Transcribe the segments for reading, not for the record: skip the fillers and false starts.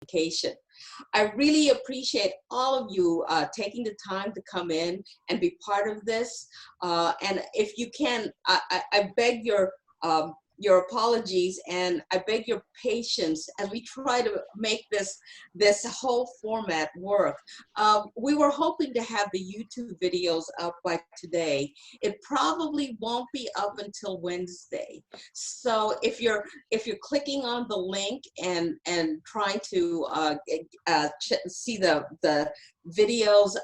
education. I really appreciate all of you taking the time to come in and be part of this. And if you can, I beg your apologies, and I beg your patience as we try to make this whole format work. We were hoping to have the YouTube videos up by today. It probably won't be up until Wednesday. So if you're clicking on the link and trying to see the videos,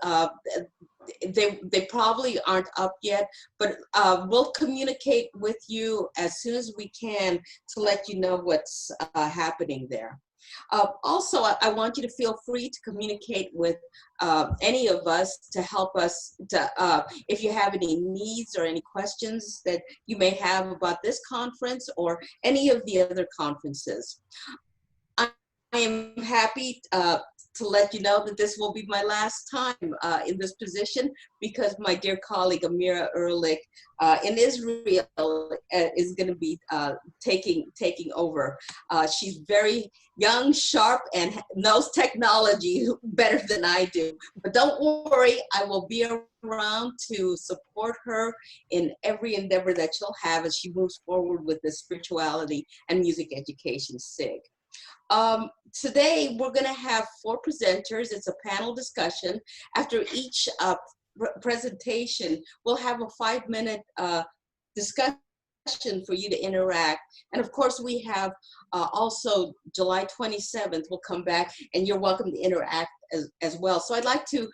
they probably aren't up yet, but we'll communicate with you as soon as we can to let you know what's happening there. Also, I want you to feel free to communicate with any of us to help us to, if you have any needs or any questions that you may have about this conference or any of the other conferences. I am happy to let you know that this will be my last time in this position, because my dear colleague Amira Ehrlich in Israel is going to be taking over. She's very young, sharp, and knows technology better than I do. But don't worry, I will be around to support her in every endeavor that she'll have as she moves forward with the spirituality and music education SIG. Today, we're going to have 4 presenters. It's a panel discussion. After each presentation, we'll have a 5-minute discussion for you to interact. And of course, we have also July 27th, we'll come back, and you're welcome to interact as well. So I'd like to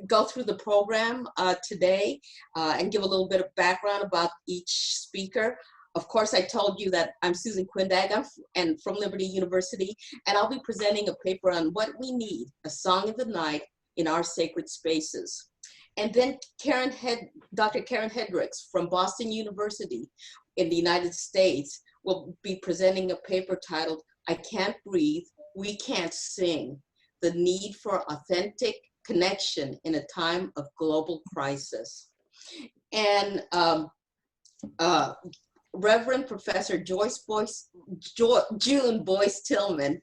go through the program today and give a little bit of background about each speaker. Of course, I told you that I'm Susan Quindag, and from Liberty University, and I'll be presenting a paper on what we need, a song of the night in our sacred spaces. And then Dr. Karen Hendricks from Boston University in the United States will be presenting a paper titled, I Can't Breathe, We Can't Sing, the Need for Authentic Connection in a Time of Global Crisis. And Reverend Professor June Boyce Tillman,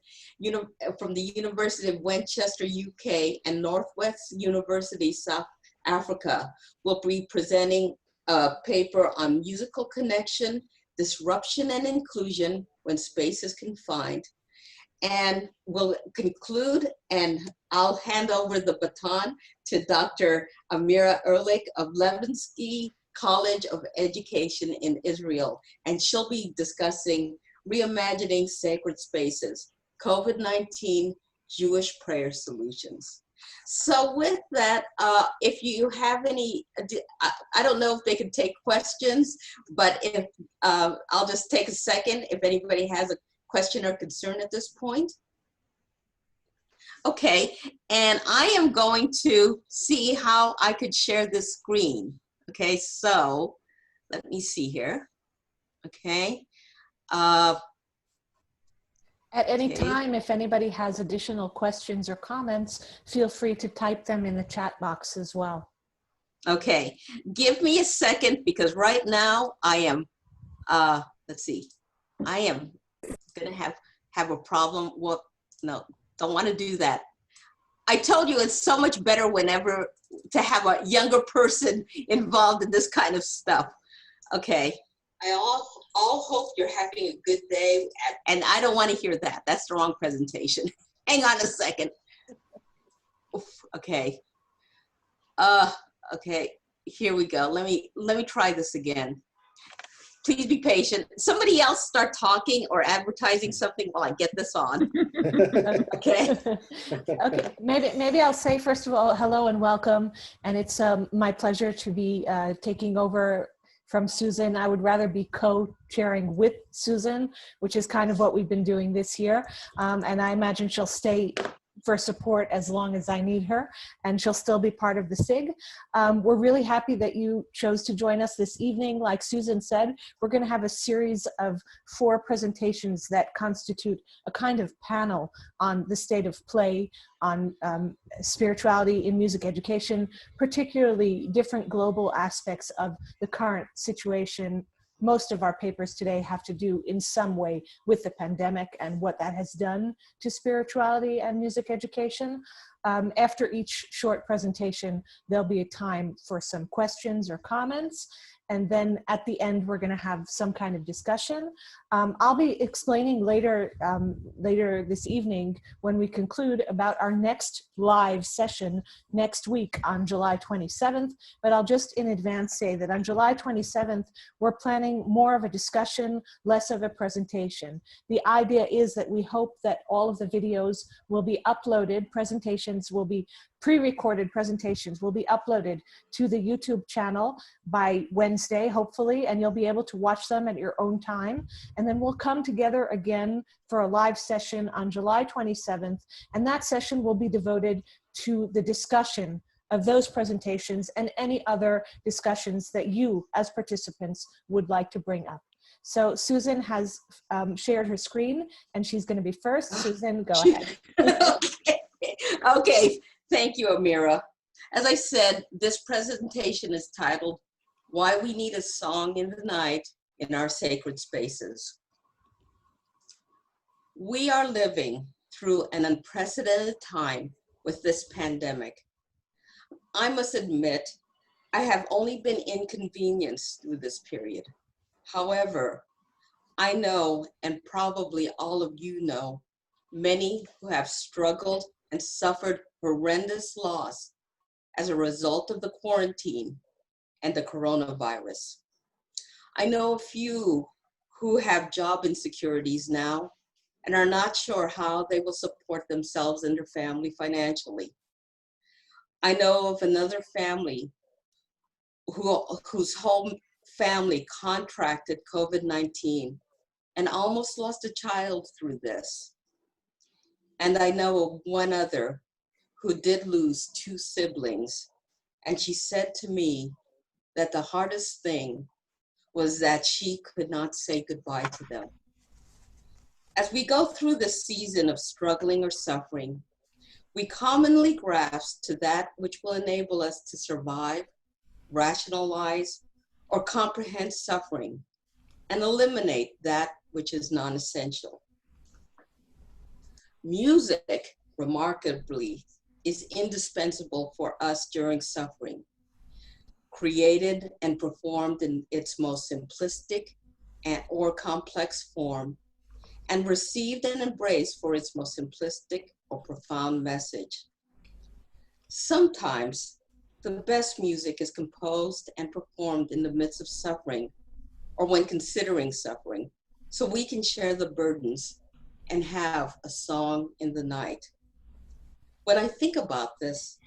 from the University of Winchester, UK, and Northwest University, South Africa, will be presenting a paper on musical connection, disruption, and inclusion when space is confined. And we'll conclude, and I'll hand over the baton to Dr. Amira Ehrlich of Levinsky College of Education in Israel, and she'll be discussing reimagining sacred spaces, COVID-19 Jewish prayer solutions. So with that, if you have any, I don't know if they can take questions, but if I'll just take a second if anybody has a question or concern at this point. Okay, and I am going to see how I could share this screen. Okay, so let me see here. Okay. At any time, if anybody has additional questions or comments, feel free to type them in the chat box as well. Okay, give me a second, because right now I am, let's see, I am gonna have a problem. Well, no, don't want to do that. I told you it's so much better whenever to have a younger person involved in this kind of stuff. Okay, I all hope you're having a good day, and I don't want to hear that. That's the wrong presentation. Hang on a second. Oof, okay. Okay, here we go. Let me try this again. Please be patient. Somebody else start talking or advertising something while I get this on. Okay. Okay. Maybe I'll say first of all, hello and welcome. And it's my pleasure to be taking over from Susan. I would rather be co-chairing with Susan, which is kind of what we've been doing this year. And I imagine she'll stay for support as long as I need her, and she'll still be part of the SIG. We're really happy that you chose to join us this evening. Like Susan said, we're going to have a series of 4 presentations that constitute a kind of panel on the state of play, on spirituality in music education, particularly different global aspects of the current situation most of our papers today have to do in some way with the pandemic and what that has done to spirituality and music education. After each short presentation, there'll be a time for some questions or comments. And then at the end, we're going to have some kind of discussion. I'll be explaining later this evening when we conclude about our next live session next week on July 27th. But I'll just in advance say that on July 27th, we're planning more of a discussion, less of a presentation. The idea is that we hope that all of the videos will be uploaded, presentations will be pre-recorded presentations will be uploaded to the YouTube channel by Wednesday, hopefully, and you'll be able to watch them at your own time. And then we'll come together again for a live session on July 27th, and that session will be devoted to the discussion of those presentations and any other discussions that you as participants would like to bring up. So Susan has shared her screen, and she's going to be first. Susan, go ahead. Okay. Thank you, Amira. As I said, this presentation is titled, Why We Need a Song in the Night in Our Sacred Spaces. We are living through an unprecedented time with this pandemic. I must admit, I have only been inconvenienced through this period. However, I know, and probably all of you know, many who have struggled and suffered horrendous loss as a result of the quarantine and the coronavirus. I know a few who have job insecurities now and are not sure how they will support themselves and their family financially. I know of another family whose whole family contracted COVID-19 and almost lost a child through this. And I know of one other who did lose 2 siblings. And she said to me that the hardest thing was that she could not say goodbye to them. As we go through this season of struggling or suffering, we commonly grasp to that which will enable us to survive, rationalize, or comprehend suffering, and eliminate that which is non-essential. Music, remarkably, is indispensable for us during suffering. Created and performed in its most simplistic or complex form, and received and embraced for its most simplistic or profound message. Sometimes the best music is composed and performed in the midst of suffering or when considering suffering, so we can share the burdens and have a song in the night. When I think about this,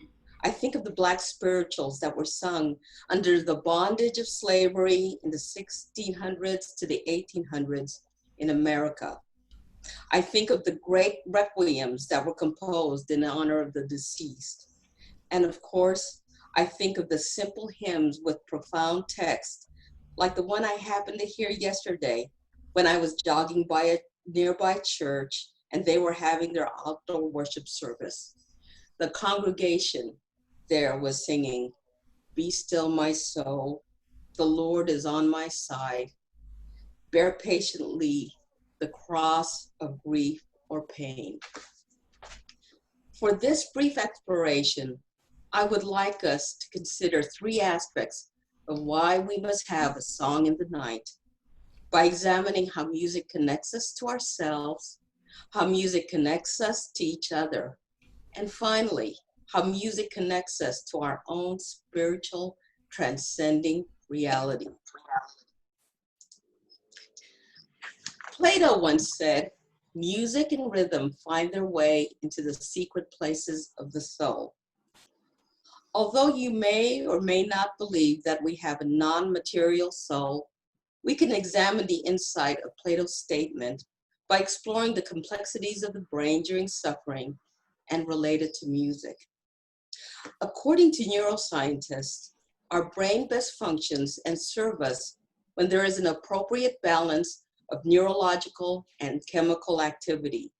I think of the Black spirituals that were sung under the bondage of slavery in the 1600s to the 1800s in America. I think of the great requiems that were composed in honor of the deceased. And of course, I think of the simple hymns with profound text, like the one I happened to hear yesterday when I was jogging by a nearby church and they were having their outdoor worship service. The congregation there was singing, "Be still my soul, the Lord is on my side. Bear patiently the cross of grief or pain." For this brief exploration, I would like us to consider 3 aspects of why we must have a song in the night, by examining how music connects us to ourselves, how music connects us to each other, and finally, how music connects us to our own spiritual, transcending reality. Plato once said, "Music and rhythm find their way into the secret places of the soul." Although you may or may not believe that we have a non-material soul, we can examine the insight of Plato's statement by exploring the complexities of the brain during suffering and related to music. According to neuroscientists, our brain best functions and serve us when there is an appropriate balance of neurological and chemical activity.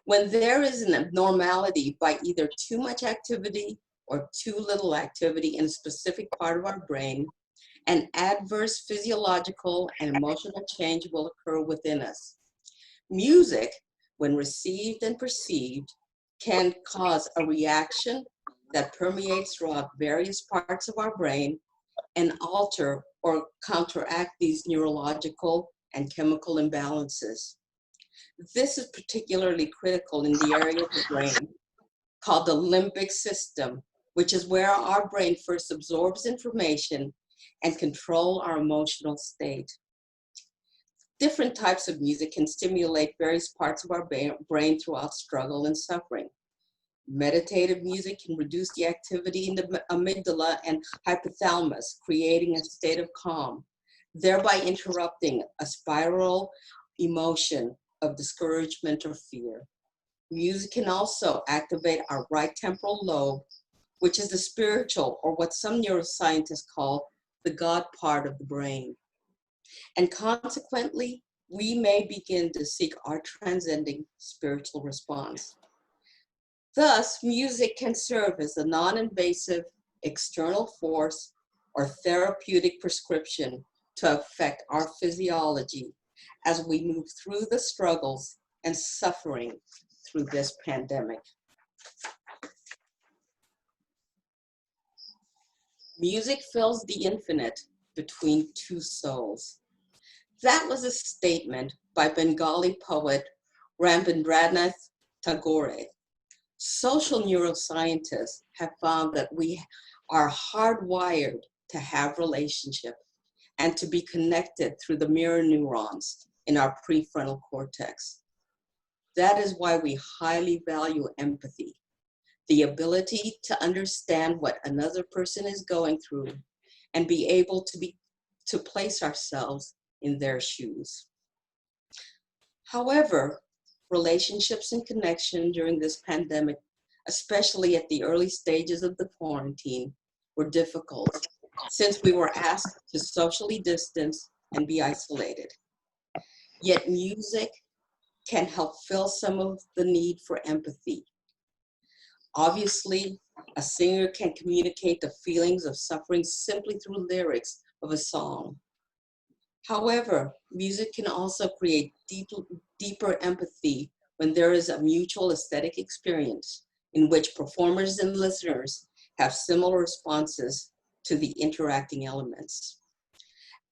When there is an abnormality by either too much activity or too little activity in a specific part of our brain, an adverse physiological and emotional change will occur within us. Music, when received and perceived, can cause a reaction that permeates throughout various parts of our brain and alter or counteract these neurological and chemical imbalances. This is particularly critical in the area of the brain called the limbic system, which is where our brain first absorbs information and control our emotional state. Different types of music can stimulate various parts of our brain throughout struggle and suffering. Meditative music can reduce the activity in the amygdala and hypothalamus, creating a state of calm, thereby interrupting a spiral emotion of discouragement or fear. Music can also activate our right temporal lobe, which is the spiritual, or what some neuroscientists call the God part of the brain. And consequently, we may begin to seek our transcending spiritual response. Thus, music can serve as a non-invasive external force or therapeutic prescription to affect our physiology as we move through the struggles and suffering through this pandemic. Music fills the infinite between two souls. That was a statement by Bengali poet Rabindranath Tagore. Social neuroscientists have found that we are hardwired to have relationship and to be connected through the mirror neurons in our prefrontal cortex. That is why we highly value empathy, the ability to understand what another person is going through and be able to place ourselves in their shoes. However, relationships and connection during this pandemic, especially at the early stages of the quarantine, were difficult since we were asked to socially distance and be isolated. Yet music can help fill some of the need for empathy. Obviously, a singer can communicate the feelings of suffering simply through lyrics of a song. However, music can also create deeper empathy when there is a mutual aesthetic experience in which performers and listeners have similar responses to the interacting elements.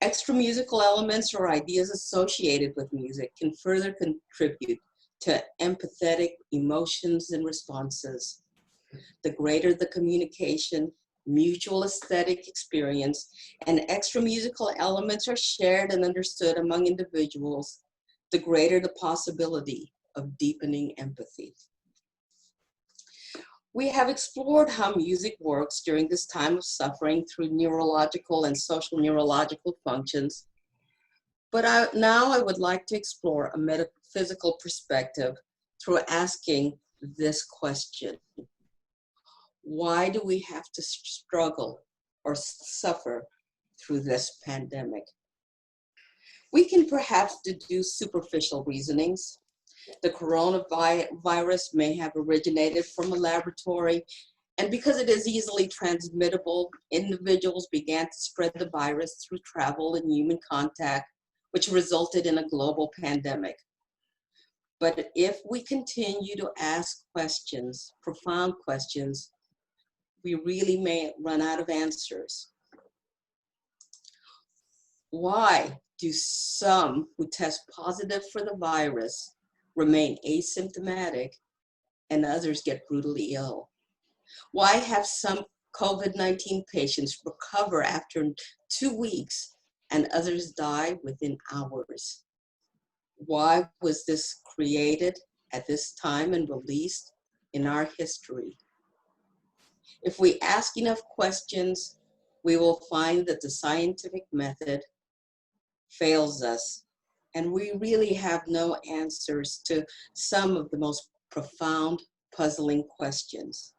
Extra musical elements or ideas associated with music can further contribute to empathetic emotions and responses. The greater the communication, mutual aesthetic experience, and extra musical elements are shared and understood among individuals, the greater the possibility of deepening empathy. We have explored how music works during this time of suffering through neurological and social neurological functions, but now I would like to explore a metaphysical perspective through asking this question. Why do we have to struggle or suffer through this pandemic? We can perhaps deduce superficial reasonings. The coronavirus may have originated from a laboratory, and because it is easily transmittable, individuals began to spread the virus through travel and human contact, which resulted in a global pandemic. But if we continue to ask questions, profound questions, we really may run out of answers. Why do some who test positive for the virus remain asymptomatic and others get brutally ill? Why have some COVID-19 patients recover after 2 weeks and others die within hours? Why was this created at this time and released in our history? If we ask enough questions, we will find that the scientific method fails us, and we really have no answers to some of the most profound, puzzling questions.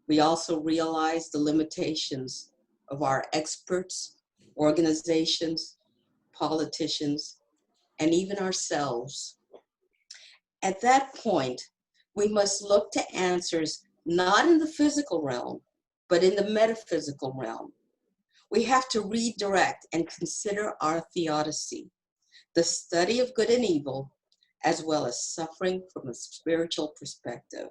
We also realize the limitations of our experts, organizations, politicians, and even ourselves. At that point, we must look to answers not in the physical realm, but in the metaphysical realm. we have to redirect and consider our theodicy, the study of good and evil, as well as suffering from a spiritual perspective.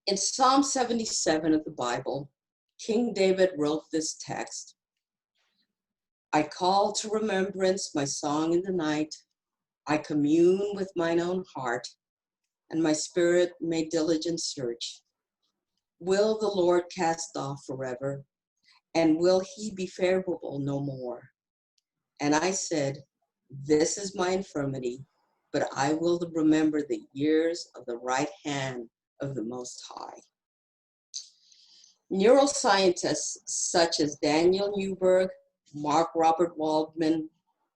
In Psalm 77 of the Bible, King David wrote this text: I call to remembrance my song in the night. I commune with mine own heart, and my spirit made diligent search. Will the Lord cast off forever, and will he be favorable no more? And I said, this is my infirmity, but I will remember the years of the right hand of the Most High. Neuroscientists such as Daniel Newberg, Mark Robert Waldman,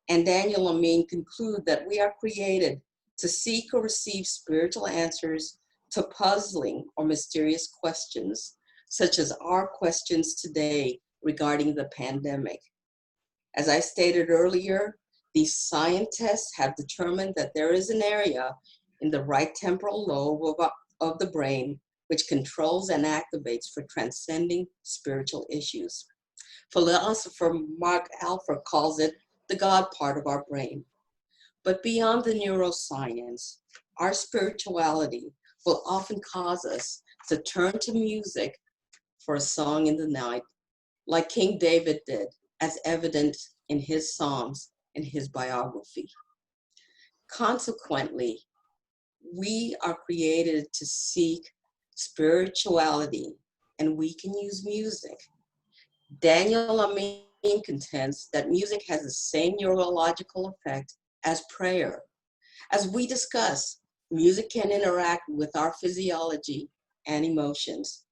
and Daniel Amin conclude that we are created to seek or receive spiritual answers to puzzling or mysterious questions, such as our questions today regarding the pandemic. As I stated earlier, these scientists have determined that there is an area in the right temporal lobe of the brain which controls and activates for transcending spiritual issues. Philosopher Mark Alford calls it the God part of our brain. But beyond the neuroscience, our spirituality will often cause us to turn to music for a song in the night, like King David did, as evident in his Psalms and his biography. Consequently, we are created to seek spirituality, and we can use music. Daniel Amin contends that music has the same neurological effect as prayer. As we discuss, music can interact with our physiology and emotions.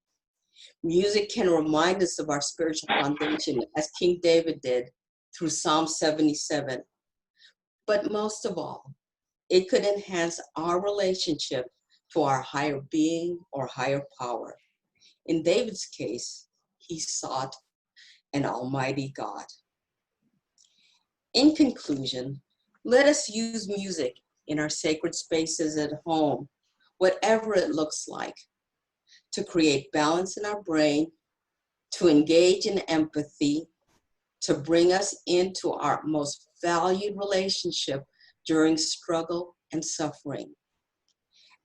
Music can remind us of our spiritual foundation, as King David did through Psalm 77. But most of all, it could enhance our relationship to our higher being or higher power. In David's case, he sought an almighty God. In conclusion, let us use music in our sacred spaces at home, whatever it looks like, to create balance in our brain, to engage in empathy, to bring us into our most valued relationship during struggle and suffering.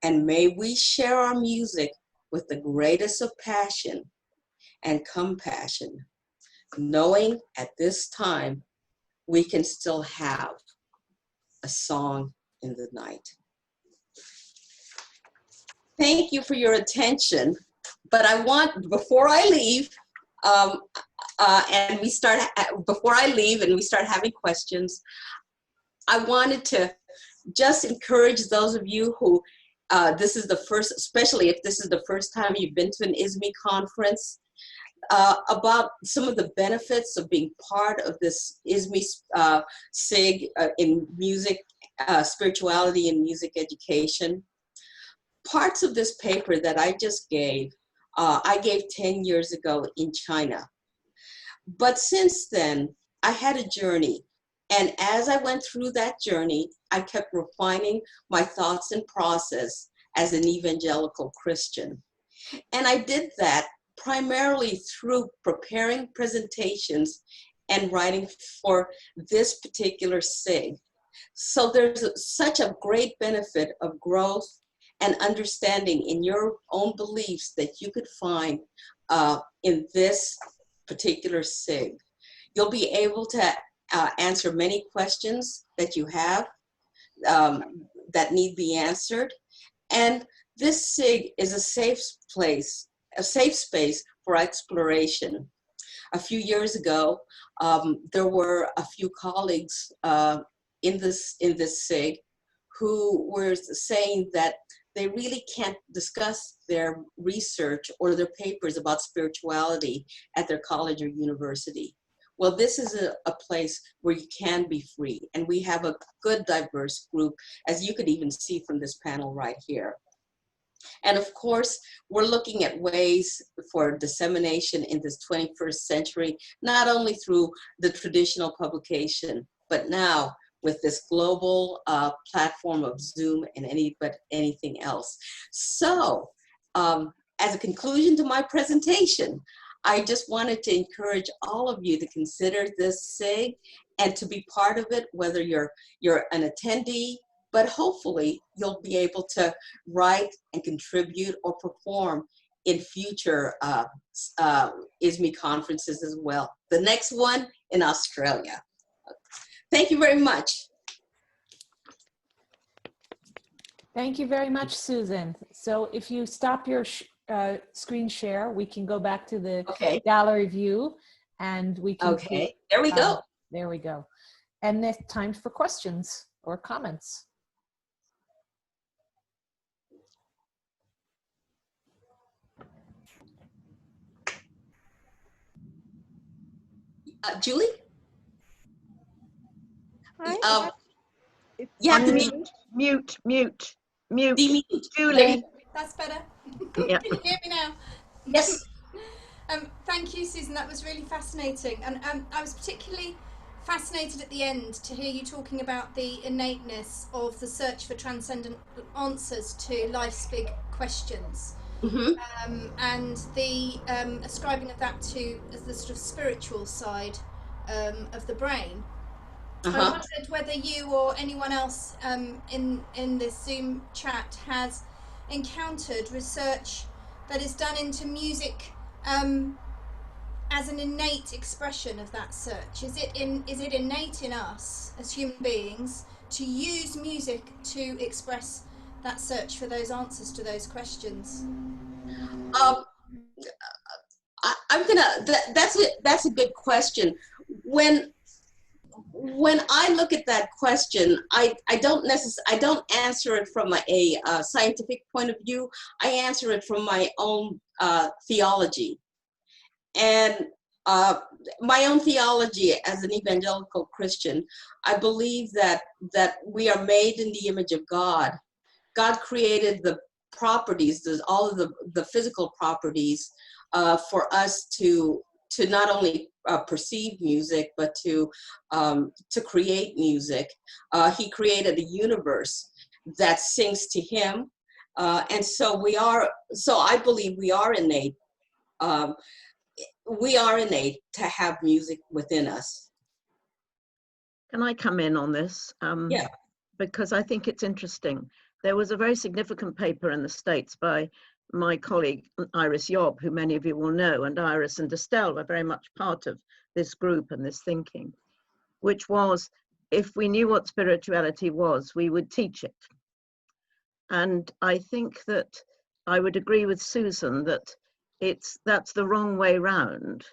And may we share our music with the greatest of passion and compassion, knowing at this time we can still have a song in the night. Thank you for your attention. But I want, before I leave, before I leave and we start having questions, I wanted to just encourage those of you who this is the first, especially if this is the first time you've been to an ISME conference, about some of the benefits of being part of this ISME SIG in music, spirituality and music education. Parts of this paper that I just gave, I gave 10 years ago in China. But since then, I had a journey. And as I went through that journey, I kept refining my thoughts and process as an evangelical Christian. And I did that primarily through preparing presentations and writing for this particular SIG. So there's such a great benefit of growth and understanding in your own beliefs that you could find in this particular SIG. You'll be able to answer many questions that you have that need be answered. And this SIG is a safe space for exploration. A few years ago, there were a few colleagues in this SIG who were saying that they really can't discuss their research or their papers about spirituality at their college or university. Well, this is a place where you can be free, and we have a good diverse group, as you could even see from this panel right here. And of course, we're looking at ways for dissemination in this 21st century, not only through the traditional publication, but now with this global platform of Zoom and anything else. So, as a conclusion to my presentation, I just wanted to encourage all of you to consider this SIG and to be part of it, whether you're an attendee, but hopefully you'll be able to write and contribute or perform in future ISME conferences as well. The next one in Australia. Thank you very much. Thank you very much, Susan. So if you stop your screen share, we can go back to the gallery view and we can see, there we go. There we go. And it's time for questions or comments. Julie? Hi. You have to mute. Demute. Julie. That's better. Yeah. Can you hear me now? Yes. Thank you, Susan. That was really fascinating. And I was particularly fascinated at the end to hear you talking about the innateness of the search for transcendent answers to life's big questions. Mm-hmm. And the ascribing of that to the sort of spiritual side of the brain. I wondered whether you or anyone else in this Zoom chat has encountered research that is done into music as an innate expression of that search. Is it innate in us as human beings to use music to express that search for those answers to those questions? That's a good question. When I look at that question, I don't answer it from a scientific point of view. I answer it from my own theology. And my own theology as an evangelical Christian, I believe that we are made in the image of God. God created the properties, all of the physical properties for us to not only perceive music, but to create music. He created a universe that sings to him. And so I believe we are innate. We are innate to have music within us. Can I come in on this? Yeah. Because I think it's interesting. There was a very significant paper in the States by my colleague Iris Yob, who many of you will know, and Iris and Estelle were very much part of this group and this thinking, which was, if we knew what spirituality was, we would teach it. And I think that I would agree with Susan that that's the wrong way round.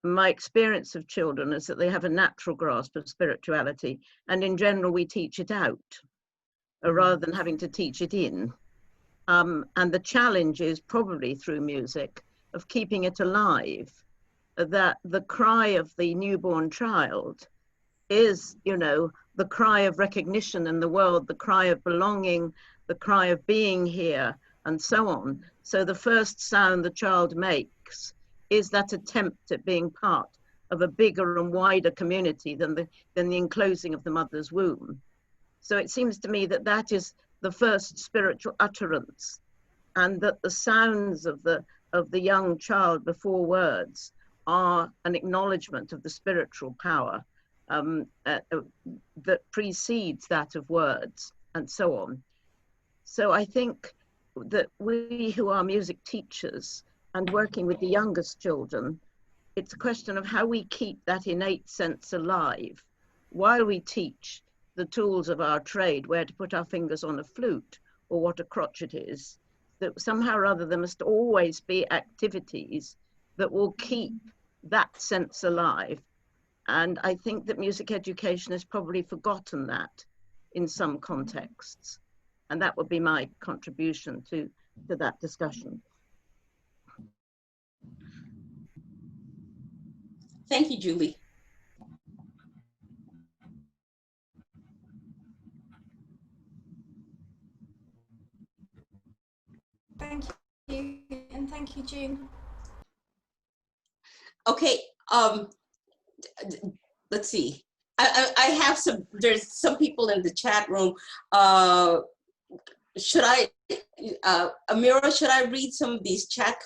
My experience of children is that they have a natural grasp of spirituality, and in general we teach it out rather than having to teach it in. And the challenge is probably through music of keeping it alive, that the cry of the newborn child is, the cry of recognition in the world, the cry of belonging, the cry of being here, and so on. So the first sound the child makes is that attempt at being part of a bigger and wider community than the enclosing of the mother's womb. So it seems to me that is the first spiritual utterance, and that the sounds of the young child before words are an acknowledgement of the spiritual power that precedes that of words, and so on. So I think that we who are music teachers and working with the youngest children, it's a question of how we keep that innate sense alive while we teach the tools of our trade, where to put our fingers on a flute or what a crotchet is, that somehow or other there must always be activities that will keep that sense alive. And I think that music education has probably forgotten that in some contexts. And that would be my contribution to that discussion. Thank you, Julie. Thank you, and thank you, June. Okay, let's see. I have there's some people in the chat room. Should I, Amira, should I read some of these chat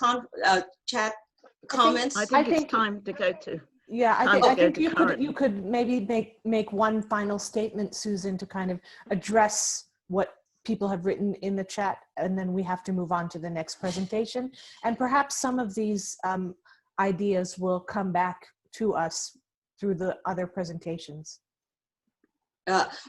comments? I think it's time to go to. Yeah, Time to I go think to you could current. maybe make one final statement, Susan, to kind of address what people have written in the chat, and then we have to move on to the next presentation. And perhaps some of these ideas will come back to us through the other presentations.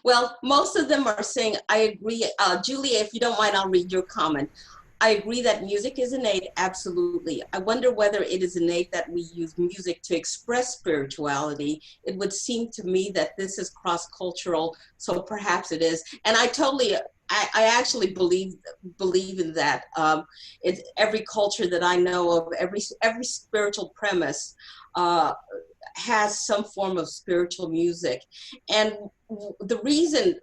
Well, most of them are saying, I agree. Julia, if you don't mind, I'll read your comment. I agree that music is innate, absolutely. I wonder whether it is innate that we use music to express spirituality. It would seem to me that this is cross-cultural, so perhaps it is. And I totally, I actually believe in that. It's every culture that I know of, every spiritual premise has some form of spiritual music. And the reason,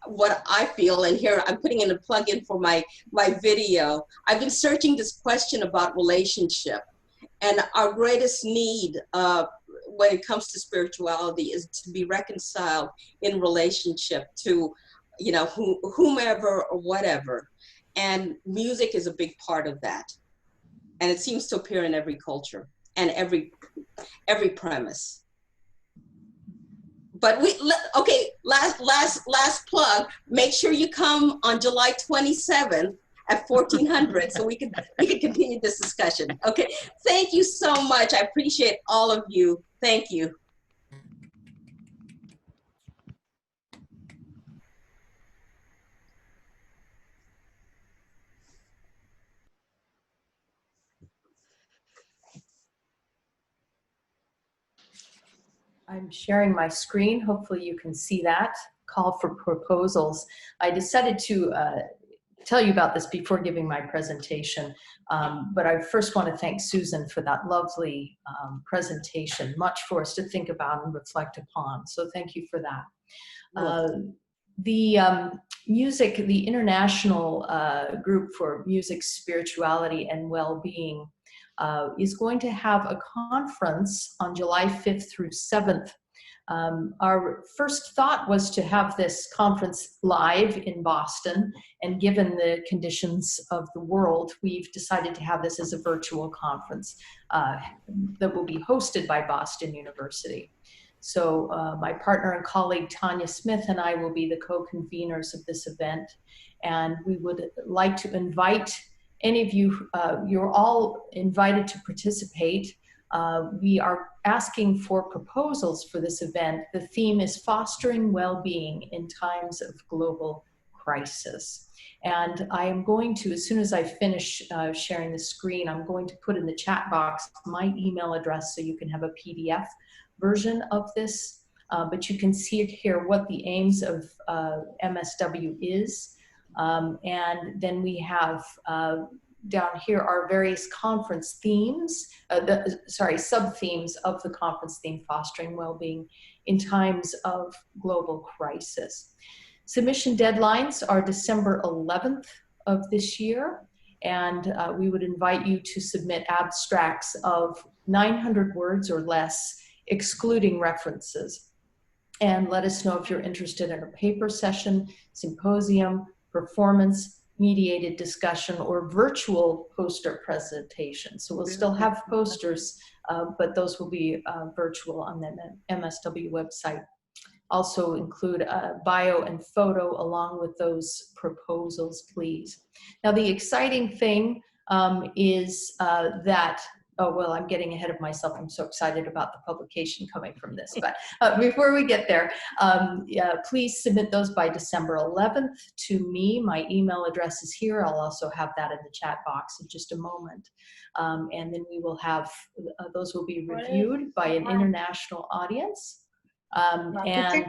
what I feel, and here I'm putting in a plug-in for my video, I've been searching this question about relationship, and our greatest need when it comes to spirituality is to be reconciled in relationship to, you know, whomever or whatever. And music is a big part of that. And it seems to appear in every culture and every premise. But okay, last plug, make sure you come on July 27th at 1400 so we can continue this discussion. Okay, thank you so much. I appreciate all of you. Thank you. I'm sharing my screen. Hopefully you can see that. Call for proposals. I decided to tell you about this before giving my presentation, but I first want to thank Susan for that lovely presentation. Much for us to think about and reflect upon. So thank you for that. The music, the International Group for Music, Spirituality, and Well-Being is going to have a conference on July 5th through 7th. Our first thought was to have this conference live in Boston, and given the conditions of the world, we've decided to have this as a virtual conference that will be hosted by Boston University. So my partner and colleague Tanya Smith and I will be the co-conveners of this event, and we would like to invite any of you, you're all invited to participate. We are asking for proposals for this event. The theme is Fostering Well-Being in Times of Global Crisis. And I am going to, as soon as I finish sharing the screen, I'm going to put in the chat box my email address so you can have a PDF version of this. But you can see here what the aims of MSW is. And then we have down here our various conference themes, sub-themes of the conference theme, Fostering Wellbeing in Times of Global Crisis. Submission deadlines are December 11th of this year, and we would invite you to submit abstracts of 900 words or less, excluding references. And let us know if you're interested in a paper session, symposium, performance, mediated discussion, or virtual poster presentation. So we'll still have posters, but those will be virtual on the MSW website. Also include a bio and photo along with those proposals, please. Now the exciting thing is that, oh, well, I'm getting ahead of myself. I'm so excited about the publication coming from this. But before we get there, please submit those by December 11th to me. My email address is here. I'll also have that in the chat box in just a moment. And then we will have, those will be reviewed by an international audience. And, okay.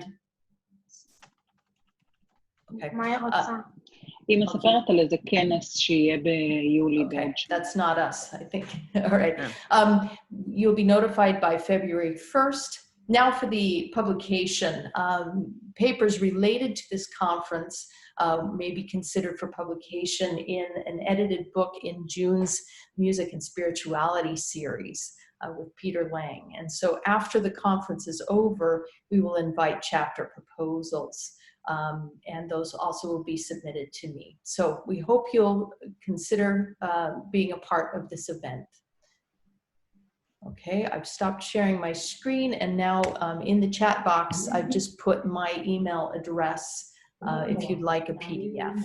היא מספרת על איזה כנס שיהיה ביולי Okay, בעוד שנה. that's not us, I think. All right. You'll be notified by February 1st. Now for the publication, papers related to this conference may be considered for publication in an edited book in June's Music and Spirituality series with Peter Lang. And so after the conference is over, we will invite chapter proposals. And those also will be submitted to me. So we hope you'll consider being a part of this event. Okay, I've stopped sharing my screen, and now in the chat box, I've just put my email address if you'd like a PDF.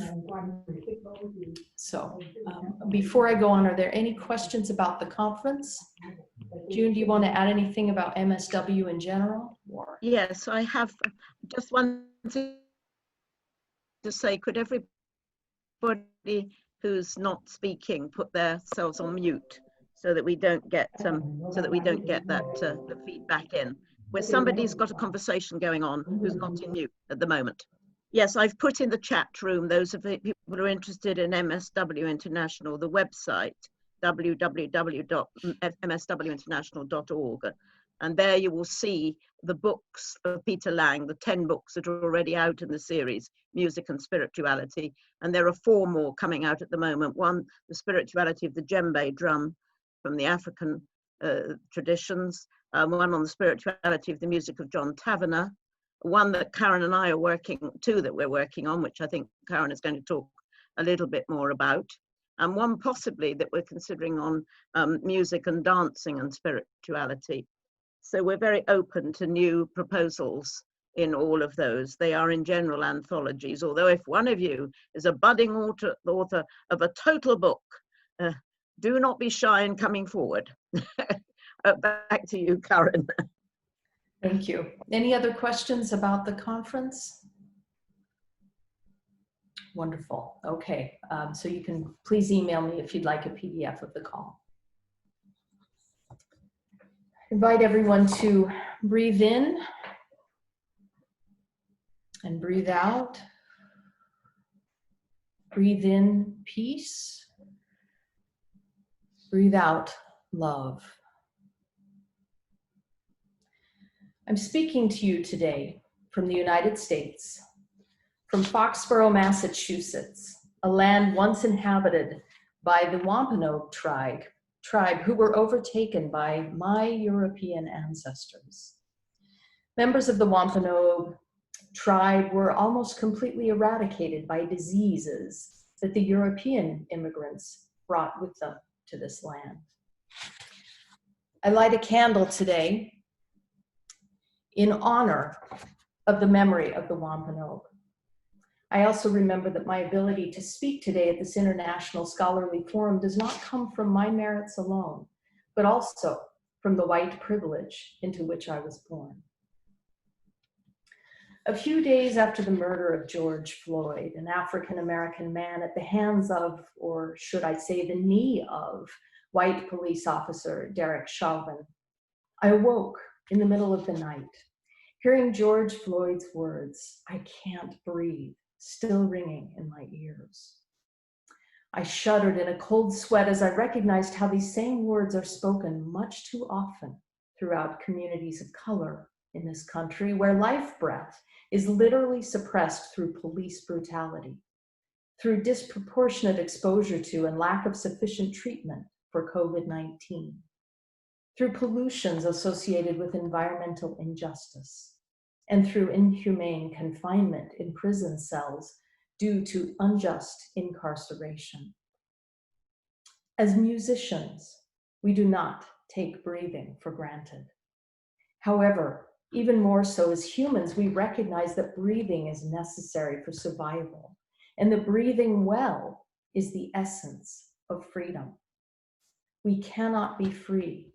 So before I go on, are there any questions about the conference? June, do you want to add anything about MSW in general? Or? Yes, I have just one thing to say. Could everybody who's not speaking put themselves on mute so that we don't get that the feedback in, where somebody's got a conversation going on who's not in mute at the moment. Yes, I've put in the chat room, those of the people who are interested in MSW International, the website, www.mswinternational.org. And there you will see the books of Peter Lang, the 10 books that are already out in the series, Music and Spirituality. And there are 4 more coming out at the moment. One, The Spirituality of the Djembe Drum from the African traditions. One on the spirituality of the music of John Tavener. One that Karen and I are working, 2 that we're working on, which I think Karen is going to talk a little bit more about. And one possibly that we're considering on music and dancing and spirituality. So we're very open to new proposals in all of those. They are in general anthologies, although if one of you is a budding author of a total book, do not be shy in coming forward. Back to you, Karen. Thank you. Any other questions about the conference? Wonderful. Okay, so you can please email me if you'd like a PDF of the call. Invite everyone to breathe in and breathe out. Breathe in peace. Breathe out love. I'm speaking to you today from the United States, from Foxborough, Massachusetts, a land once inhabited by the Wampanoag tribe who were overtaken by my European ancestors. Members of the Wampanoag tribe were almost completely eradicated by diseases that the European immigrants brought with them to this land. I light a candle today in honor of the memory of the Wampanoag. I also remember that my ability to speak today at this International Scholarly Forum does not come from my merits alone, but also from the white privilege into which I was born. A few days after the murder of George Floyd, an African-American man at the hands of, or should I say the knee of, white police officer Derek Chauvin, I awoke in the middle of the night, hearing George Floyd's words, "I can't breathe," still ringing in my ears. I shuddered in a cold sweat as I recognized how these same words are spoken much too often throughout communities of color in this country, where life breath is literally suppressed through police brutality, through disproportionate exposure to and lack of sufficient treatment for COVID-19, through pollutions associated with environmental injustice, and through inhumane confinement in prison cells due to unjust incarceration. As musicians, we do not take breathing for granted. However, even more so as humans, we recognize that breathing is necessary for survival, and that breathing well is the essence of freedom. We cannot be free.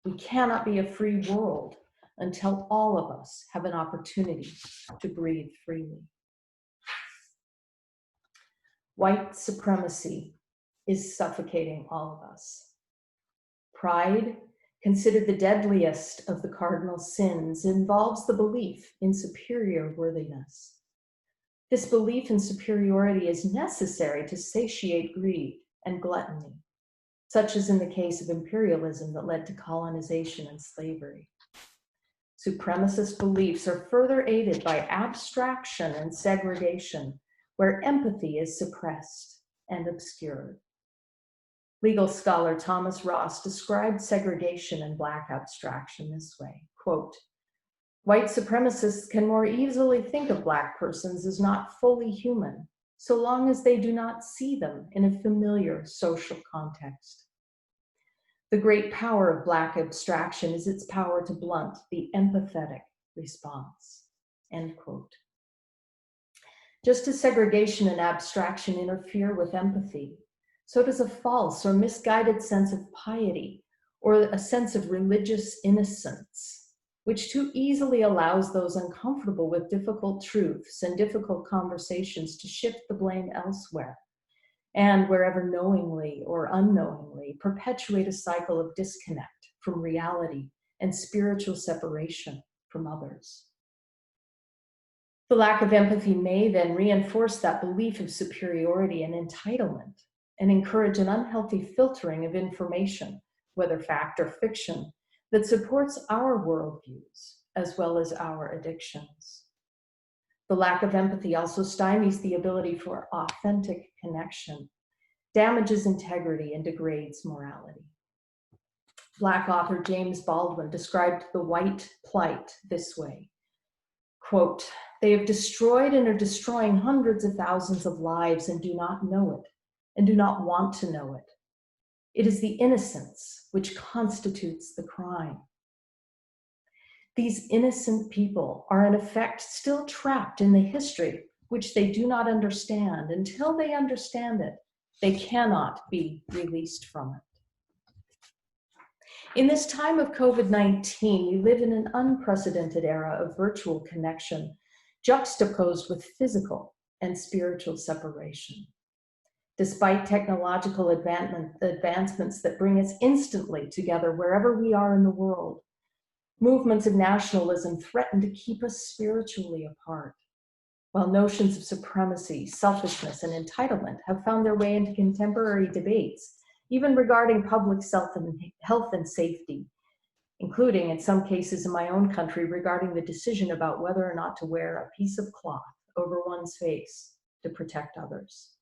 We cannot be a free world until all of us have an opportunity to breathe freely. White supremacy is suffocating all of us. Pride, considered the deadliest of the cardinal sins, involves the belief in superior worthiness. This belief in superiority is necessary to satiate greed and gluttony, such as in the case of imperialism that led to colonization and slavery. Supremacist beliefs are further aided by abstraction and segregation, where empathy is suppressed and obscured. Legal scholar Thomas Ross described segregation and Black abstraction this way, quote, "White supremacists can more easily think of Black persons as not fully human, so long as they do not see them in a familiar social context. The great power of Black abstraction is its power to blunt the empathetic response, end quote. Just as segregation and abstraction interfere with empathy, so does a false or misguided sense of piety or a sense of religious innocence, which too easily allows those uncomfortable with difficult truths and difficult conversations to shift the blame elsewhere, and wherever knowingly or unknowingly perpetuate a cycle of disconnect from reality and spiritual separation from others. The lack of empathy may then reinforce that belief of superiority and entitlement and encourage an unhealthy filtering of information, whether fact or fiction, that supports our worldviews as well as our addictions. The lack of empathy also stymies the ability for authentic connection, damages integrity, and degrades morality. Black author James Baldwin described the white plight this way, quote, "They have destroyed and are destroying hundreds of thousands of lives and do not know it, and do not want to know it. It is the innocence which constitutes the crime." These innocent people are in effect still trapped in the history which they do not understand. Until they understand it, they cannot be released from it. In this time of COVID-19, we live in an unprecedented era of virtual connection, juxtaposed with physical and spiritual separation. Despite technological advancements that bring us instantly together wherever we are in the world, movements of nationalism threaten to keep us spiritually apart, while notions of supremacy, selfishness, and entitlement have found their way into contemporary debates, even regarding public health and safety, including in some cases in my own country regarding the decision about whether or not to wear a piece of cloth over one's face to protect others.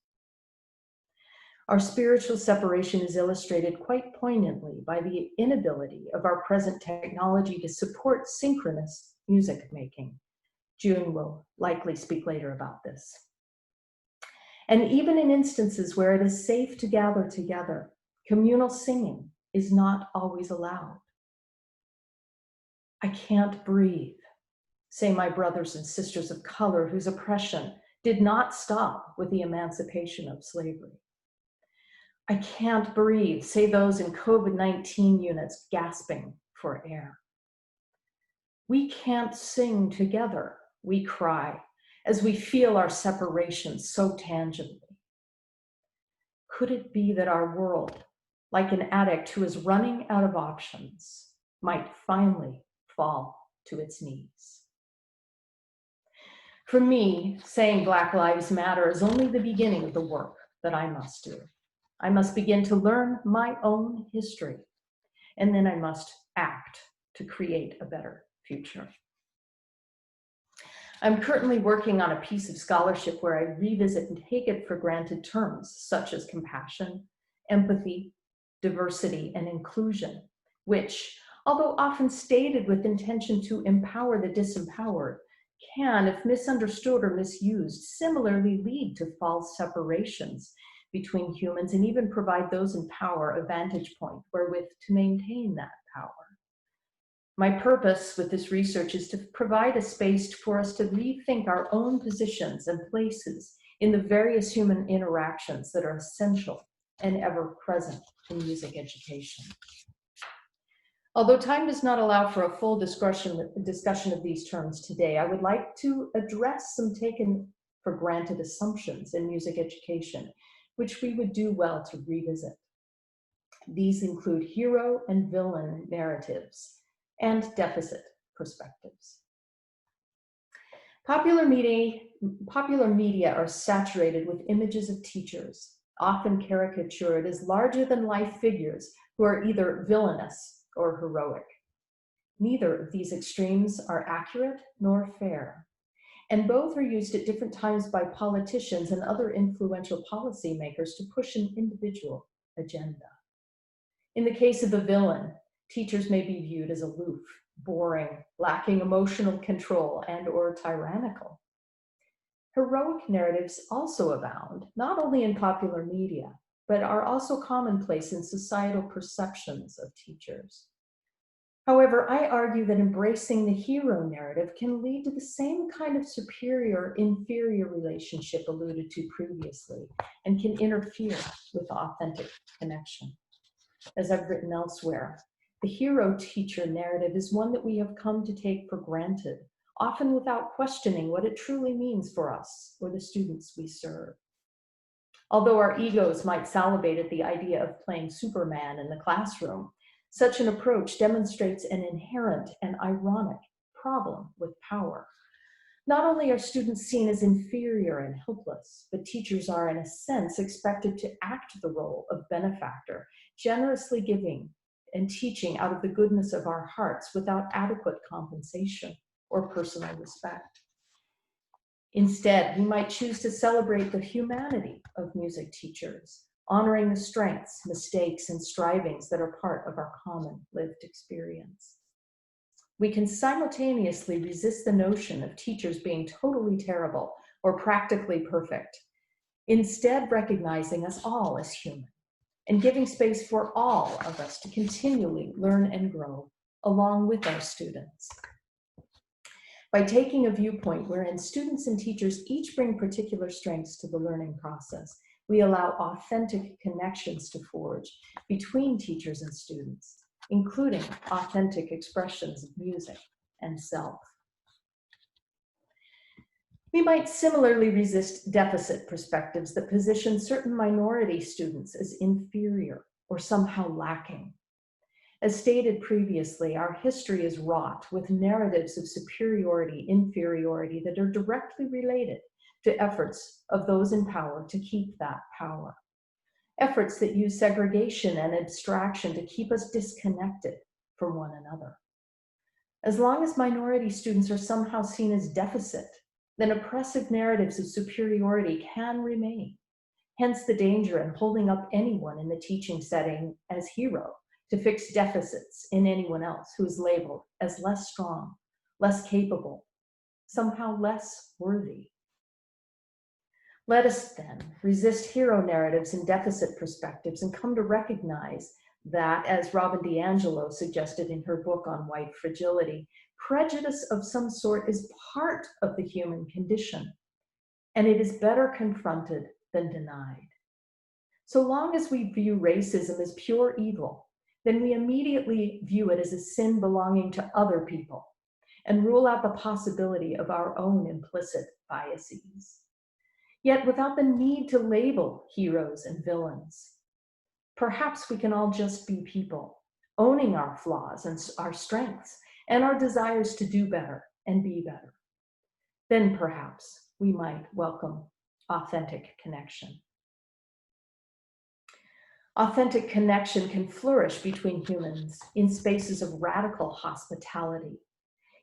Our spiritual separation is illustrated quite poignantly by the inability of our present technology to support synchronous music making. June will likely speak later about this. And even in instances where it is safe to gather together, communal singing is not always allowed. "I can't breathe," say my brothers and sisters of color whose oppression did not stop with the emancipation of slavery. "I can't breathe," say those in COVID-19 units gasping for air. "We can't sing together," we cry as we feel our separation so tangibly. Could it be that our world, like an addict who is running out of options, might finally fall to its knees? For me, saying Black Lives Matter is only the beginning of the work that I must do. I must begin to learn my own history, and then I must act to create a better future. I'm currently working on a piece of scholarship where I revisit and take it for granted terms such as compassion, empathy, diversity, and inclusion, which, although often stated with intention to empower the disempowered, can, if misunderstood or misused, similarly lead to false separations between humans and even provide those in power a vantage point wherewith to maintain that power. My purpose with this research is to provide a space for us to rethink our own positions and places in the various human interactions that are essential and ever present in music education. Although time does not allow for a full discussion of these terms today, I would like to address some taken for granted assumptions in music education, which we would do well to revisit. These include hero and villain narratives and deficit perspectives. Popular media are saturated with images of teachers, often caricatured as larger-than-life figures who are either villainous or heroic. Neither of these extremes are accurate nor fair, and both are used at different times by politicians and other influential policymakers to push an individual agenda. In the case of a villain, teachers may be viewed as aloof, boring, lacking emotional control, and/or tyrannical. Heroic narratives also abound, not only in popular media, but are also commonplace in societal perceptions of teachers. However, I argue that embracing the hero narrative can lead to the same kind of superior-inferior relationship alluded to previously, and can interfere with authentic connection. As I've written elsewhere, the hero-teacher narrative is one that we have come to take for granted, often without questioning what it truly means for us or the students we serve. Although our egos might salivate at the idea of playing Superman in the classroom, such an approach demonstrates an inherent and ironic problem with power. Not only are students seen as inferior and helpless, but teachers are, in a sense, expected to act the role of benefactor, generously giving and teaching out of the goodness of our hearts without adequate compensation or personal respect. Instead, we might choose to celebrate the humanity of music teachers, honoring the strengths, mistakes, and strivings that are part of our common lived experience. We can simultaneously resist the notion of teachers being totally terrible or practically perfect, instead recognizing us all as human and giving space for all of us to continually learn and grow along with our students. By taking a viewpoint wherein students and teachers each bring particular strengths to the learning process, we allow authentic connections to forge between teachers and students, including authentic expressions of music and self. We might similarly resist deficit perspectives that position certain minority students as inferior or somehow lacking. As stated previously, our history is wrought with narratives of superiority, inferiority that are directly related to efforts of those in power to keep that power. Efforts that use segregation and abstraction to keep us disconnected from one another. As long as minority students are somehow seen as deficit, then oppressive narratives of superiority can remain. Hence the danger in holding up anyone in the teaching setting as hero to fix deficits in anyone else who is labeled as less strong, less capable, somehow less worthy. Let us then resist hero narratives and deficit perspectives and come to recognize that, as Robin DiAngelo suggested in her book on white fragility, prejudice of some sort is part of the human condition, and it is better confronted than denied. So long as we view racism as pure evil, then we immediately view it as a sin belonging to other people and rule out the possibility of our own implicit biases. Yet without the need to label heroes and villains, perhaps we can all just be people, owning our flaws and our strengths and our desires to do better and be better. Then perhaps we might welcome authentic connection. Authentic connection can flourish between humans in spaces of radical hospitality.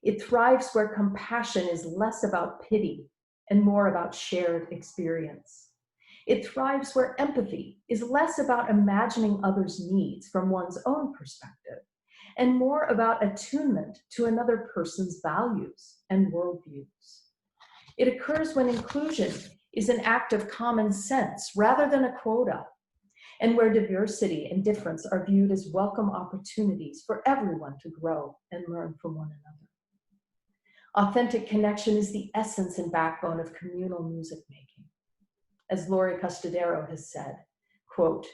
It thrives where compassion is less about pity and more about shared experience. It thrives where empathy is less about imagining others' needs from one's own perspective and more about attunement to another person's values and worldviews. It occurs when inclusion is an act of common sense rather than a quota, and where diversity and difference are viewed as welcome opportunities for everyone to grow and learn from one another. Authentic connection is the essence and backbone of communal music making. As Lori Custodero has said, quote,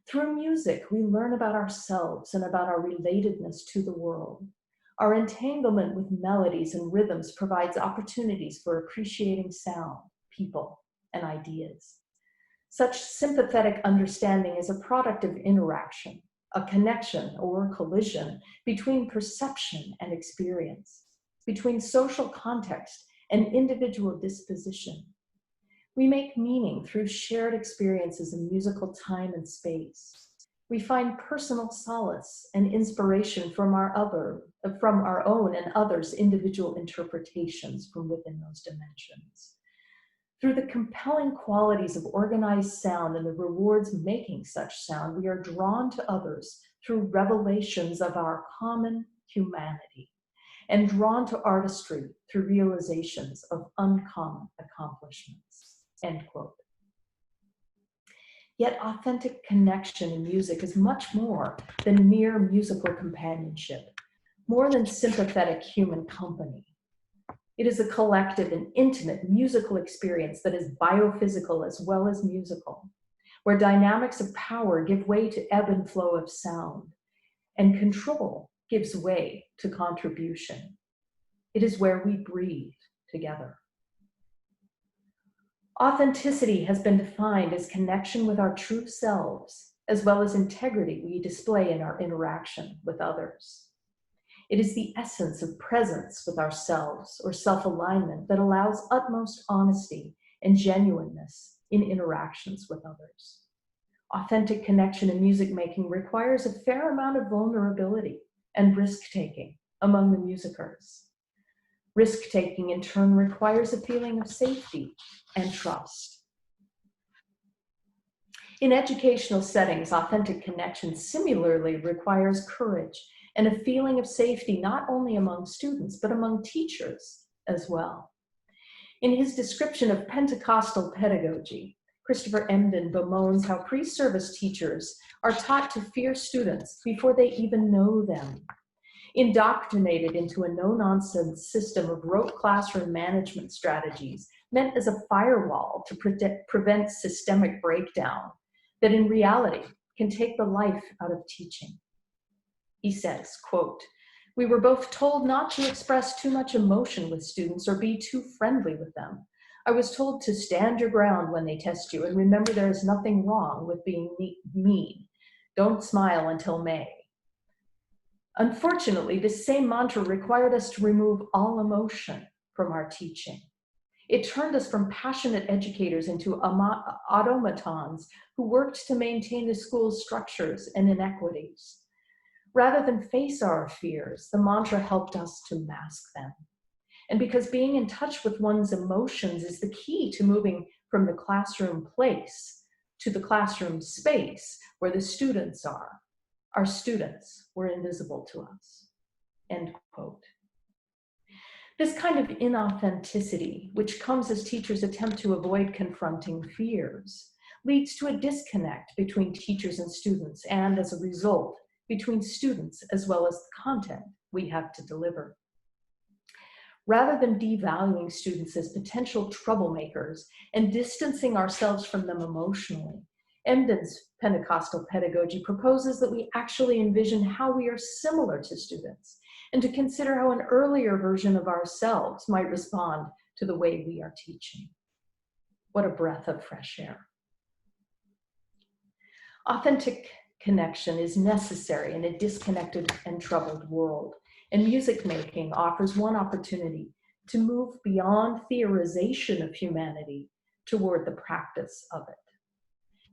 "Through music, we learn about ourselves and about our relatedness to the world. Our entanglement with melodies and rhythms provides opportunities for appreciating sound, people, and ideas. Such sympathetic understanding is a product of interaction, a connection or collision between perception and experience, between social context and individual disposition. We make meaning through shared experiences in musical time and space. We find personal solace and inspiration from our own and others' individual interpretations from within those dimensions. Through the compelling qualities of organized sound and the rewards making such sound, we are drawn to others through revelations of our common humanity and drawn to artistry through realizations of uncommon accomplishments." End quote. Yet authentic connection in music is much more than mere musical companionship, more than sympathetic human company. It is a collective and intimate musical experience that is biophysical as well as musical, where dynamics of power give way to ebb and flow of sound, and control gives way to contribution. It is where we breathe together. Authenticity has been defined as connection with our true selves, as well as integrity we display in our interaction with others. It is the essence of presence with ourselves or self-alignment that allows utmost honesty and genuineness in interactions with others. Authentic connection in music making requires a fair amount of vulnerability and risk-taking among the musicers. Risk-taking in turn requires a feeling of safety and trust. In educational settings, authentic connection similarly requires courage and a feeling of safety not only among students, but among teachers as well. In his description of Pentecostal pedagogy, Christopher Emdin bemoans how pre-service teachers are taught to fear students before they even know them. Indoctrinated into a no-nonsense system of rote classroom management strategies meant as a firewall to prevent systemic breakdown that in reality can take the life out of teaching. He says, quote, "We were both told not to express too much emotion with students or be too friendly with them. I was told to stand your ground when they test you and remember there is nothing wrong with being mean. Don't smile until May." Unfortunately, this same mantra required us to remove all emotion from our teaching. It turned us from passionate educators into automatons who worked to maintain the school's structures and inequities. Rather than face our fears, the mantra helped us to mask them. And because being in touch with one's emotions is the key to moving from the classroom place to the classroom space where the students are, our students were invisible to us, end quote. This kind of inauthenticity, which comes as teachers attempt to avoid confronting fears, leads to a disconnect between teachers and students, and as a result, between students as well as the content we have to deliver. Rather than devaluing students as potential troublemakers and distancing ourselves from them emotionally, Emden's Pentecostal pedagogy proposes that we actually envision how we are similar to students and to consider how an earlier version of ourselves might respond to the way we are teaching. What a breath of fresh air. Authentic connection is necessary in a disconnected and troubled world, and music making offers one opportunity to move beyond theorization of humanity toward the practice of it.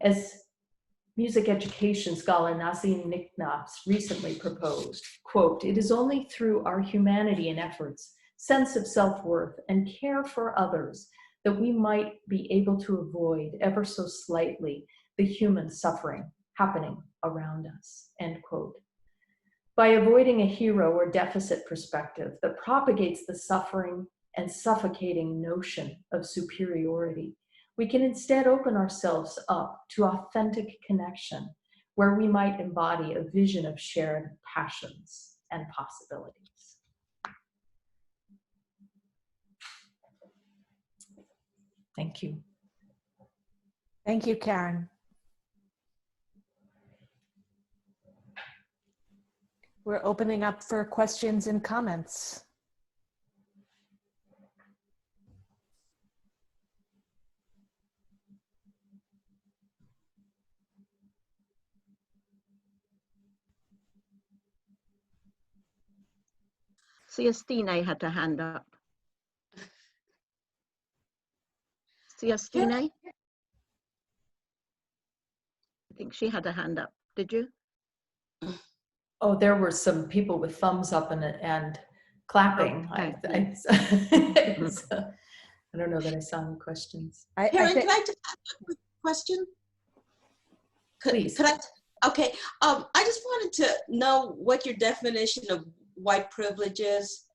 As music education scholar Nazim Niknafs recently proposed, quote, "It is only through our humanity and efforts, sense of self-worth, and care for others that we might be able to avoid ever so slightly the human suffering happening around us," end quote. By avoiding a hero or deficit perspective that propagates the suffering and suffocating notion of superiority, we can instead open ourselves up to authentic connection, where we might embody a vision of shared passions and possibilities. Thank you. Thank you, Karen. We're opening up for questions and comments. Siastine had her hand up. Siastine? I think she had a hand up. Did you? Oh, there were some people with thumbs up and clapping. Okay. I don't know that I saw any questions. Karen, can I just ask a quick question? Please. Could I? Okay. I just wanted to know what your definition of white privilege is.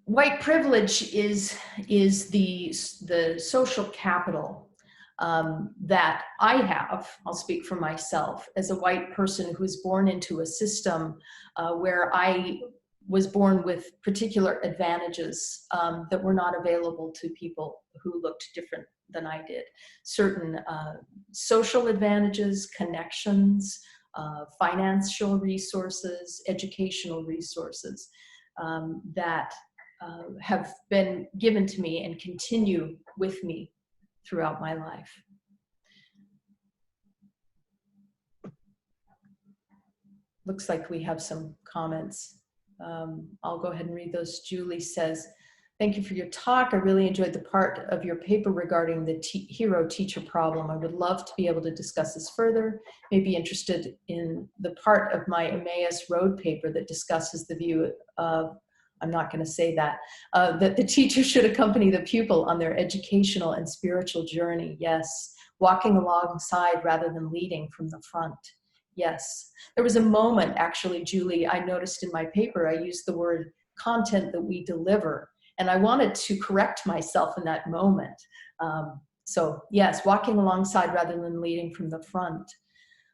White privilege is the social capital that I have, I'll speak for myself, as a white person who was born into a system where I was born with particular advantages that were not available to people who looked different than I did. Certain social advantages, connections, financial resources, educational resources that have been given to me and continue with me throughout my life. Looks like we have some comments. I'll go ahead and read those. Julie says, thank you for your talk. I really enjoyed the part of your paper regarding the hero teacher problem. I would love to be able to discuss this further. May be interested in the part of my Emmaus Road paper that discusses the view of, I'm not going to say that, that the teacher should accompany the pupil on their educational and spiritual journey. Yes. Walking alongside rather than leading from the front. Yes. There was a moment, actually, Julie, I noticed in my paper, I used the word content that we deliver. And I wanted to correct myself in that moment. So yes, walking alongside rather than leading from the front.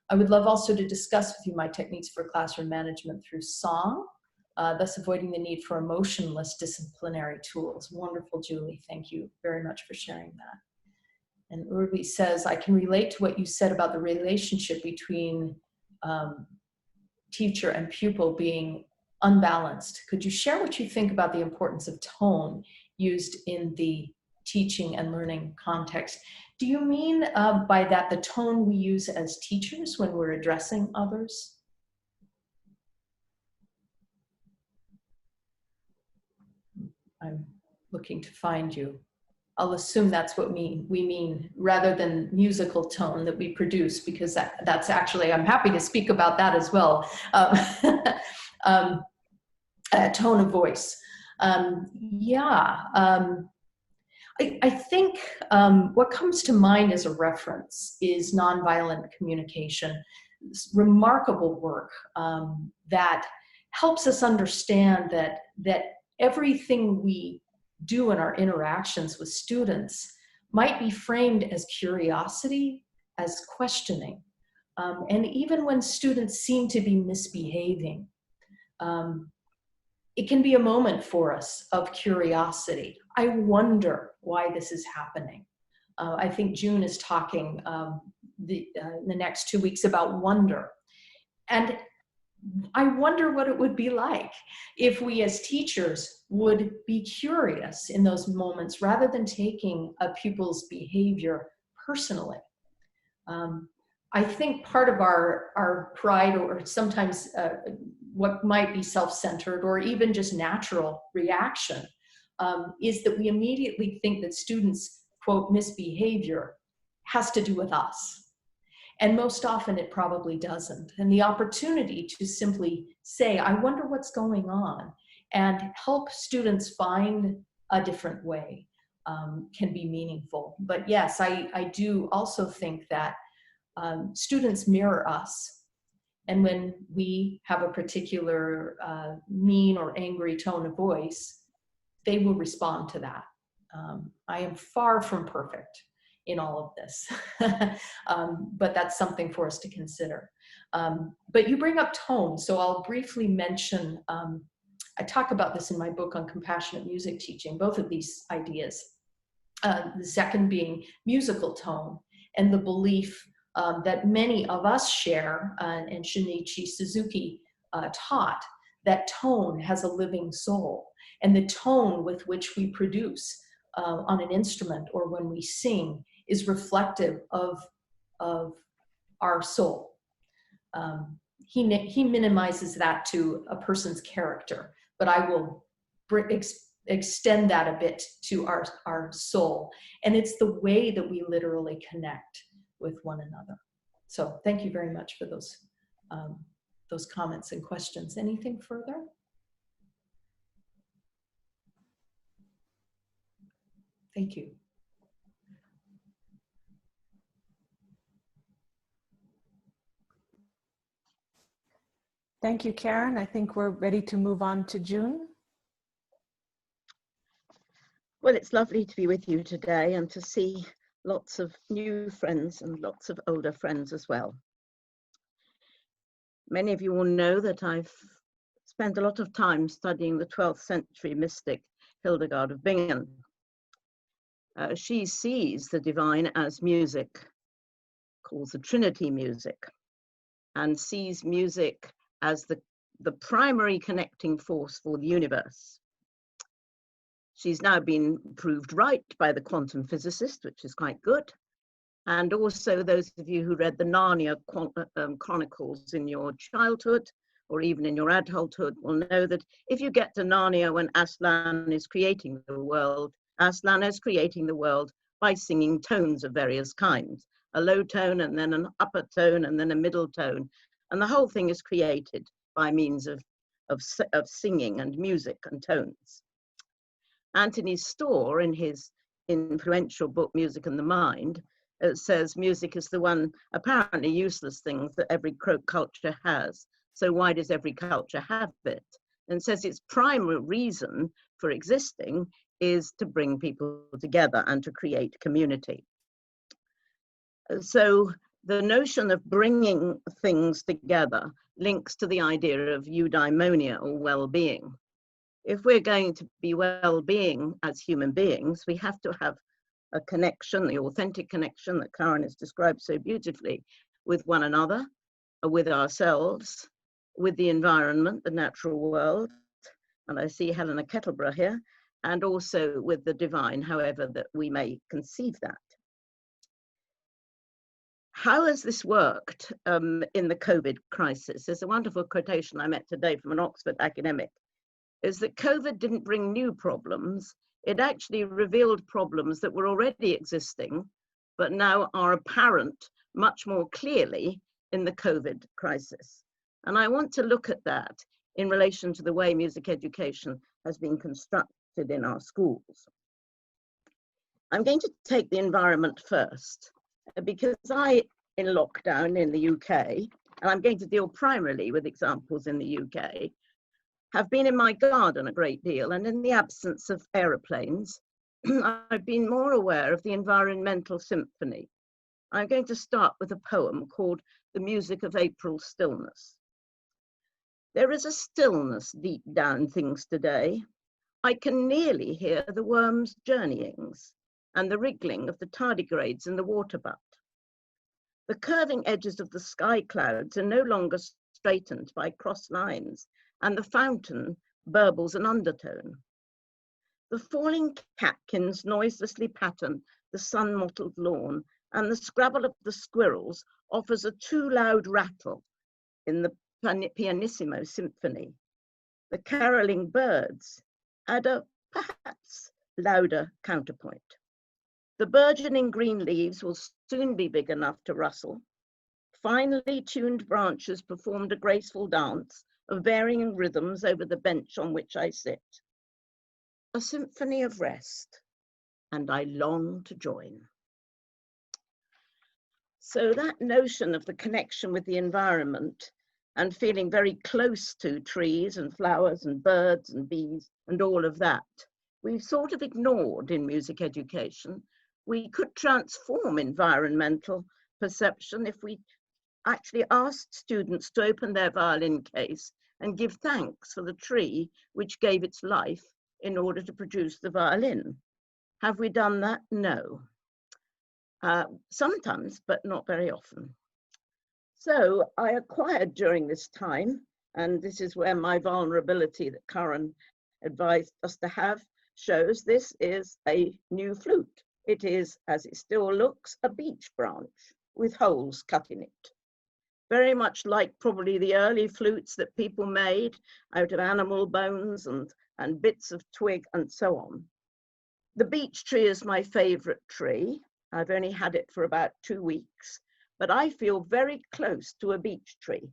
I would love also to discuss with you my techniques for classroom management through song, thus avoiding the need for emotionless disciplinary tools. Wonderful, Julie. Thank you very much for sharing that. And Urbi says, I can relate to what you said about the relationship between teacher and pupil being unbalanced. Could you share what you think about the importance of tone used in the teaching and learning context? Do you mean by that the tone we use as teachers when we're addressing others? I'm looking to find you. I'll assume that's what we mean, rather than musical tone that we produce, because that's actually, I'm happy to speak about that as well. Tone of voice. I think what comes to mind as a reference is nonviolent communication. This remarkable work that helps us understand that everything we do in our interactions with students might be framed as curiosity, as questioning. And even when students seem to be misbehaving, it can be a moment for us of curiosity. I wonder why this is happening. I think June is talking the next 2 weeks about wonder. And I wonder what it would be like if we as teachers would be curious in those moments rather than taking a pupil's behavior personally. I think part of our pride, or sometimes what might be self-centered or even just natural reaction, is that we immediately think that students' quote misbehavior has to do with us. And most often it probably doesn't. And the opportunity to simply say, I wonder what's going on, and help students find a different way can be meaningful. But yes, I do also think that students mirror us. And when we have a particular mean or angry tone of voice, they will respond to that. I am far from perfect in all of this, but that's something for us to consider. But you bring up tone, so I'll briefly mention, I talk about this in my book on compassionate music teaching, both of these ideas. The second being musical tone, and the belief that many of us share, and Shinichi Suzuki taught, that tone has a living soul, and the tone with which we produce on an instrument or when we sing is reflective of our soul. He minimizes that to a person's character, but I will extend that a bit to our soul. And it's the way that we literally connect with one another. So thank you very much for those comments and questions. Anything further? Thank you. Thank you, Karen. I think we're ready to move on to June. Well, it's lovely to be with you today and to see lots of new friends and lots of older friends as well. Many of you will know that I've spent a lot of time studying the 12th century mystic Hildegard of Bingen. She sees the divine as music, calls the Trinity music, and sees music as the primary connecting force for the universe. She's now been proved right by the quantum physicist, which is quite good. And also those of you who read the Narnia Chronicles in your childhood or even in your adulthood will know that if you get to Narnia when Aslan is creating the world, Aslan is creating the world by singing tones of various kinds, a low tone and then an upper tone and then a middle tone. And the whole thing is created by means of singing and music and tones. Anthony Storr, in his influential book, Music and the Mind, says music is the one apparently useless thing that every culture has. So why does every culture have it? And says its primary reason for existing is to bring people together and to create community. So the notion of bringing things together links to the idea of eudaimonia, or well-being. If we're going to be well-being as human beings, we have to have a connection, the authentic connection that Karen has described so beautifully, with one another, with ourselves, with the environment, the natural world, and I see Helena Kettleborough here, and also with the divine, however that we may conceive that. How has this worked in the COVID crisis? There's a wonderful quotation I met today from an Oxford academic, is that COVID didn't bring new problems, it actually revealed problems that were already existing, but now are apparent much more clearly in the COVID crisis. And I want to look at that in relation to the way music education has been constructed in our schools. I'm going to take the environment first, because in lockdown in the UK, and I'm going to deal primarily with examples in the UK, have been in my garden a great deal, and in the absence of aeroplanes, I've been more aware of the environmental symphony. I'm going to start with a poem called The Music of April Stillness. There is a stillness deep down things today. I can nearly hear the worms' journeyings and the wriggling of the tardigrades in the water butt. The curving edges of the sky clouds are no longer straightened by cross lines, and the fountain burbles an undertone. The falling catkins noiselessly pattern the sun-mottled lawn, and the scrabble of the squirrels offers a too loud rattle in the pianissimo symphony. The caroling birds add a perhaps louder counterpoint. The burgeoning green leaves will soon be big enough to rustle. Finely tuned branches performed a graceful dance of varying rhythms over the bench on which I sit. A symphony of rest, and I long to join. So that notion of the connection with the environment and feeling very close to trees and flowers and birds and bees and all of that, we've sort of ignored in music education. We could transform environmental perception if we actually asked students to open their violin case and give thanks for the tree which gave its life in order to produce the violin. Have we done that? No. Sometimes, but not very often. So I acquired during this time, and this is where my vulnerability that Karen advised us to have shows, this is a new flute. It is, as it still looks, a beech branch with holes cut in it. Very much like probably the early flutes that people made out of animal bones and bits of twig and so on. The beech tree is my favorite tree. I've only had it for about 2 weeks, but I feel very close to a beech tree.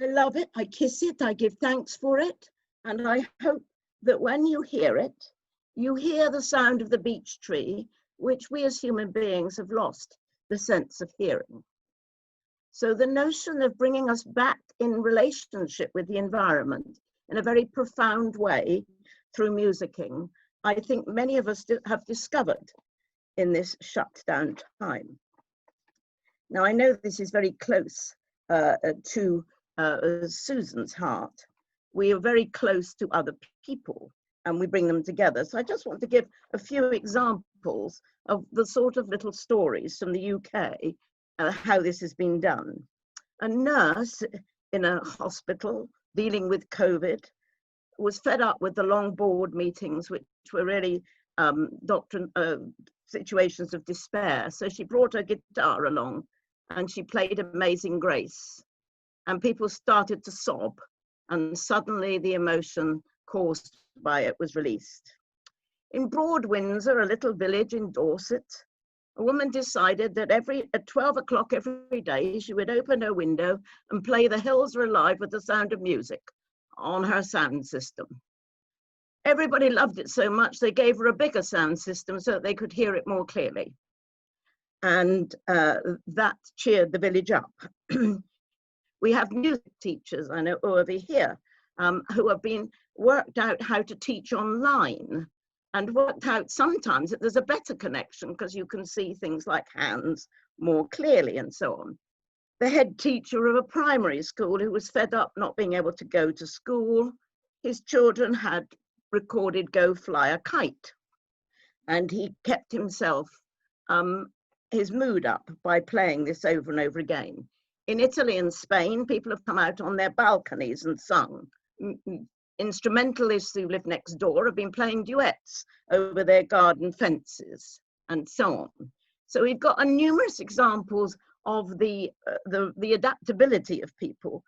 I love it, I kiss it, I give thanks for it, and I hope that when you hear it, you hear the sound of the beech tree, which we as human beings have lost the sense of hearing. So the notion of bringing us back in relationship with the environment in a very profound way through musicking, I think many of us have discovered in this shutdown time. Now, I know this is very close to Susan's heart. We are very close to other people and we bring them together. So I just want to give a few examples of the sort of little stories from the UK, how this has been done. A nurse in a hospital dealing with COVID was fed up with the long board meetings, which were really situations of despair. So she brought her guitar along and she played Amazing Grace. And people started to sob, and suddenly the emotion caused by it was released. In Broad Windsor, a little village in Dorset, a woman decided that at 12 o'clock every day, she would open her window and play The Hills Are Alive with the Sound of Music on her sound system. Everybody loved it so much, they gave her a bigger sound system so that they could hear it more clearly. And that cheered the village up. We have music teachers, I know over here, who have been worked out how to teach online and worked out sometimes that there's a better connection because you can see things like hands more clearly and so on. The head teacher of a primary school who was fed up not being able to go to school, his children had recorded Go Fly a Kite, and he kept himself, his mood up by playing this over and over again. In Italy and Spain, people have come out on their balconies and sung. Instrumentalists who live next door have been playing duets over their garden fences and so on. So we've got numerous examples of the adaptability of people.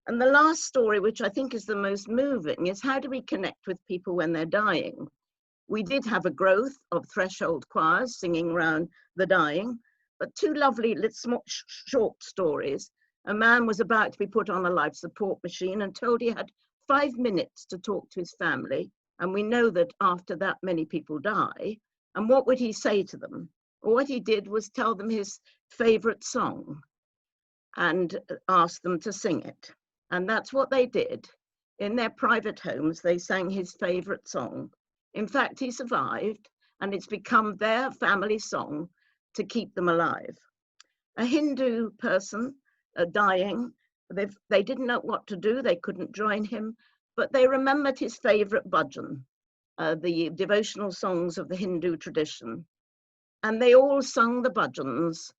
And the last story, which I think is the most moving, is how do we connect with people when they're dying? We did have a growth of threshold choirs singing around the dying, but two lovely short stories. A man was about to be put on a life support machine and told he had 5 minutes to talk to his family. And we know that after that, many people die. And what would he say to them? Well, what he did was tell them his favorite song and ask them to sing it. And that's what they did. In their private homes, they sang his favorite song. In fact, he survived, and it's become their family song to keep them alive. A Hindu person dying, they didn't know what to do, they couldn't join him, but they remembered his favorite bhajan, the devotional songs of the Hindu tradition. And they all sung the bhajans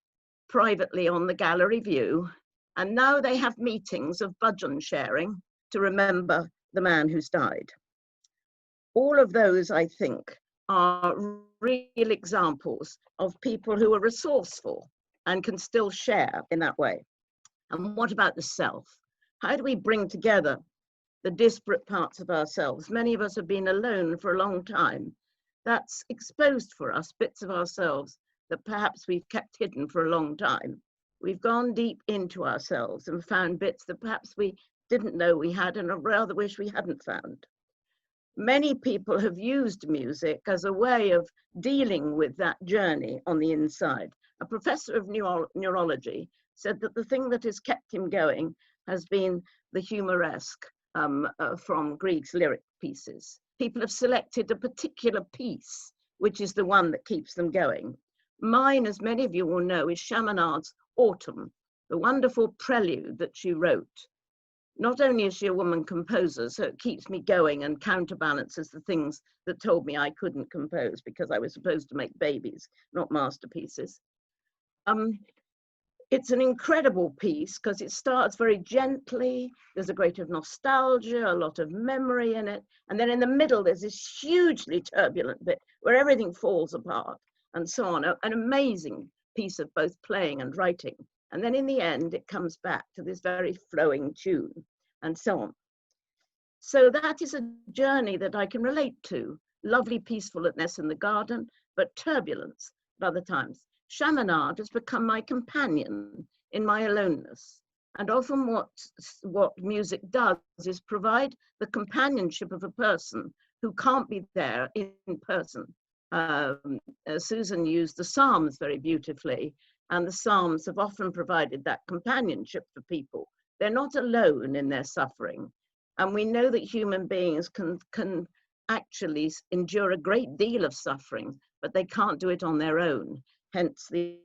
privately on the gallery view, and now they have meetings of bhajan sharing to remember the man who's died. All of those, I think, are real examples of people who are resourceful and can still share in that way. And what about the self? How do we bring together the disparate parts of ourselves? Many of us have been alone for a long time. That's exposed for us bits of ourselves that perhaps we've kept hidden for a long time. We've gone deep into ourselves and found bits that perhaps we didn't know we had and I rather wish we hadn't found. Many people have used music as a way of dealing with that journey on the inside. A professor of neurology said that the thing that has kept him going has been the humoresque from Grieg's lyric pieces. People have selected a particular piece, which is the one that keeps them going. Mine, as many of you will know, is Chaminad's Autumn, the wonderful prelude that she wrote. Not only is she a woman composer, so it keeps me going and counterbalances the things that told me I couldn't compose because I was supposed to make babies, not masterpieces. It's an incredible piece because it starts very gently. There's a great of nostalgia, a lot of memory in it. And then in the middle, there's this hugely turbulent bit where everything falls apart and so on. An amazing piece of both playing and writing. And then in the end, it comes back to this very flowing tune and so on. So that is a journey that I can relate to. Lovely peacefulness in the garden, but turbulence at other times. Chaminade has become my companion in my aloneness. And often what music does is provide the companionship of a person who can't be there in person. Susan used the Psalms very beautifully, and the Psalms have often provided that companionship for people. They're not alone in their suffering. And we know that human beings can actually endure a great deal of suffering, but they can't do it on their own. Hence the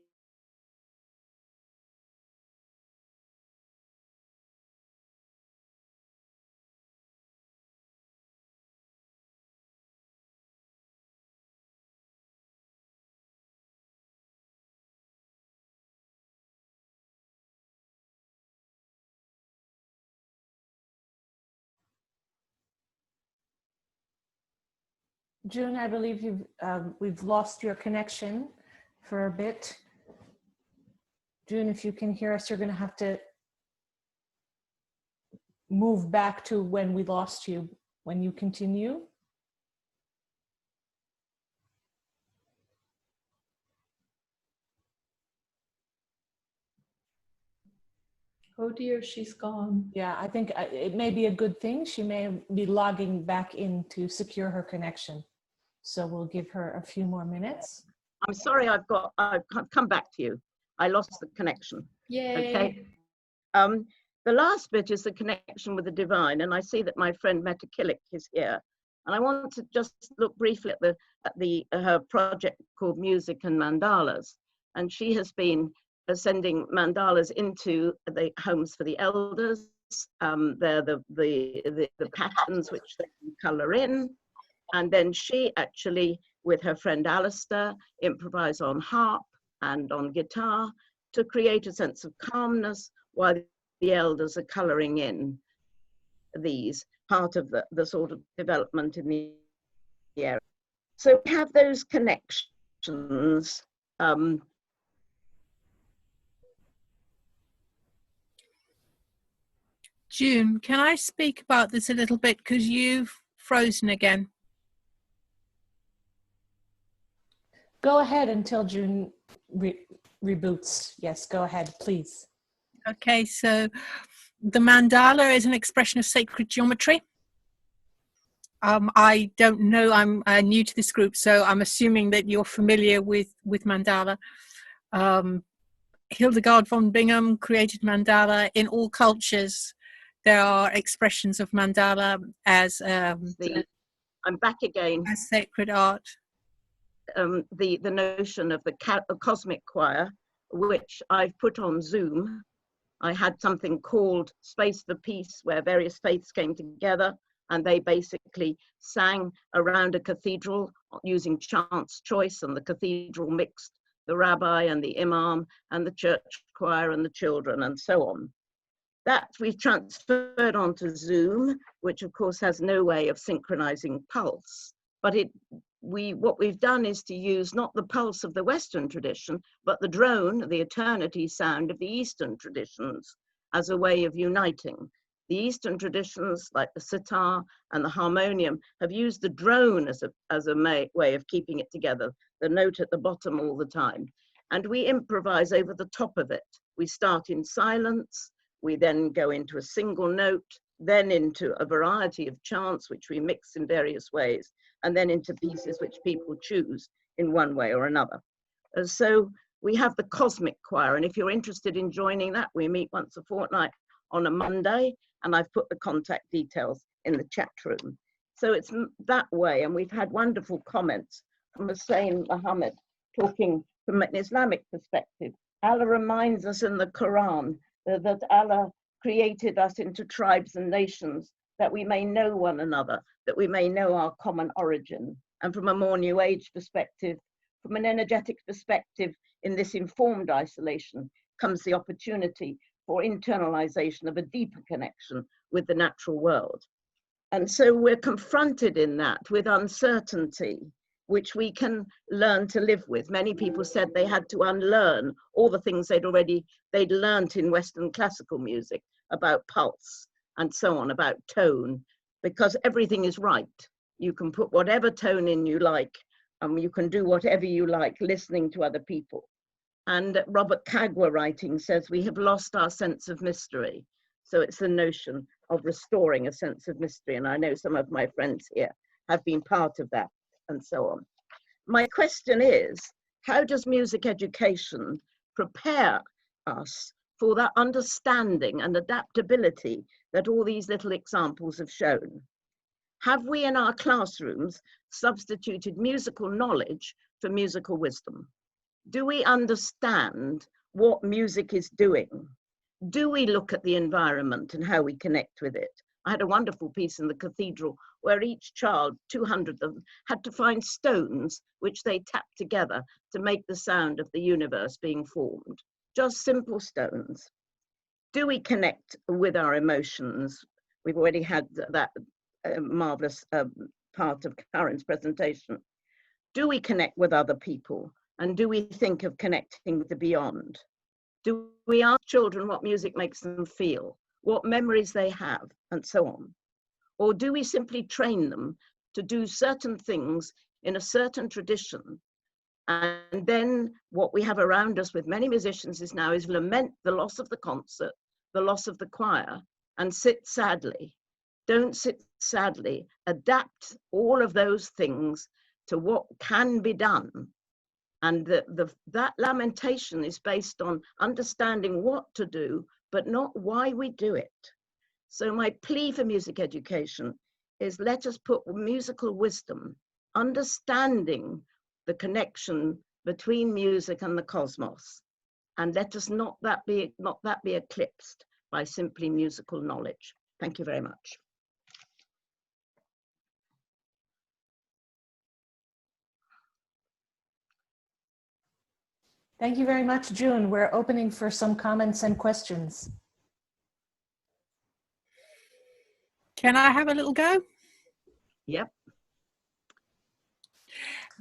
June, I believe we've lost your connection for a bit. June, if you can hear us, you're going to have to move back to when we lost you, when you continue. Oh dear, she's gone. Yeah, I think it may be a good thing. She may be logging back in to secure her connection. So we'll give her a few more minutes. I'm sorry, I've come back to you. I lost the connection. Yay. Okay. The last bit is the connection with the divine, and I see that my friend Meta Killick is here. And I want to just look briefly at her project called Music and Mandalas. And she has been sending mandalas into the homes for the elders. They're the patterns which they can color in. And then she actually, with her friend Alistair, improvised on harp and on guitar to create a sense of calmness while the elders are coloring in these, part of the sort of development in the area. So we have those connections. June, can I speak about this a little bit, because you've frozen again? Go ahead until June reboots. Yes, go ahead, please. Okay, so the mandala is an expression of sacred geometry. I don't know, I'm new to this group, so I'm assuming that you're familiar with mandala. Hildegard von Bingen created mandala. In all cultures, there are expressions of mandala as I'm back again. As sacred art. The notion of the cosmic choir, which I've put on Zoom. I had something called Space for Peace, where various faiths came together, and they basically sang around a cathedral using chant's choice, and the cathedral mixed the rabbi and the imam and the church choir and the children and so on. That we've transferred onto Zoom, which of course has no way of synchronizing pulse, but what we've done is to use not the pulse of the Western tradition, but the drone, the eternity sound of the Eastern traditions as a way of uniting. The Eastern traditions, like the sitar and the harmonium, have used the drone as a way of keeping it together, the note at the bottom all the time. And we improvise over the top of it. We start in silence, we then go into a single note, then into a variety of chants, which we mix in various ways, and then into pieces which people choose in one way or another. So we have the cosmic choir, and if you're interested in joining that, we meet once a fortnight on a Monday, and I've put the contact details in the chat room. So it's that way, and we've had wonderful comments from Hussein Muhammad talking from an Islamic perspective. Allah reminds us in the Quran that Allah created us into tribes and nations, that we may know one another, that we may know our common origin. And from a more New Age perspective, from an energetic perspective, in this informed isolation comes the opportunity for internalization of a deeper connection with the natural world. And so we're confronted in that with uncertainty, which we can learn to live with. Many people said they had to unlearn all the things they'd learned in Western classical music about pulse and so on, about tone, because everything is right. You can put whatever tone in you like, you can do whatever you like listening to other people. And Robert Kagwa writing says, we have lost our sense of mystery. So it's the notion of restoring a sense of mystery. And I know some of my friends here have been part of that and so on. My question is, how does music education prepare us for that understanding and adaptability that all these little examples have shown? Have we in our classrooms substituted musical knowledge for musical wisdom? Do we understand what music is doing? Do we look at the environment and how we connect with it? I had a wonderful piece in the cathedral where each child, 200 of them, had to find stones which they tapped together to make the sound of the universe being formed. Just simple stones. Do we connect with our emotions? We've already had that marvelous part of Karen's presentation. Do we connect with other people? And do we think of connecting with the beyond? Do we ask children what music makes them feel, what memories they have, and so on? Or do we simply train them to do certain things in a certain tradition? And then what we have around us with many musicians is now is lament the loss of the concert, the loss of the choir, and sit sadly. Don't sit sadly. Adapt all of those things to what can be done. And that lamentation is based on understanding what to do, but not why we do it. So my plea for music education is, let us put musical wisdom, understanding the connection between music and the cosmos, and let us not that be eclipsed by simply musical knowledge. Thank you very much. Thank you very much, June. We're opening for some comments and questions. Can I have a little go? Yep.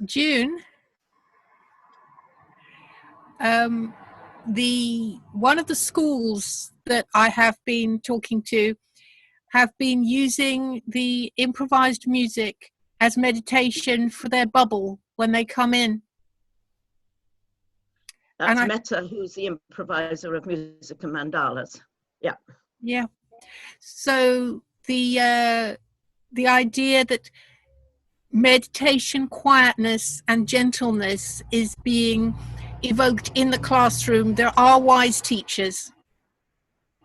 June, one of the schools that I have been talking to have been using the improvised music as meditation for their bubble when they come in. That's Meta, who's the improviser of music and mandalas. Yeah. Yeah. So the idea that meditation, quietness, and gentleness is being evoked in the classroom. There are wise teachers.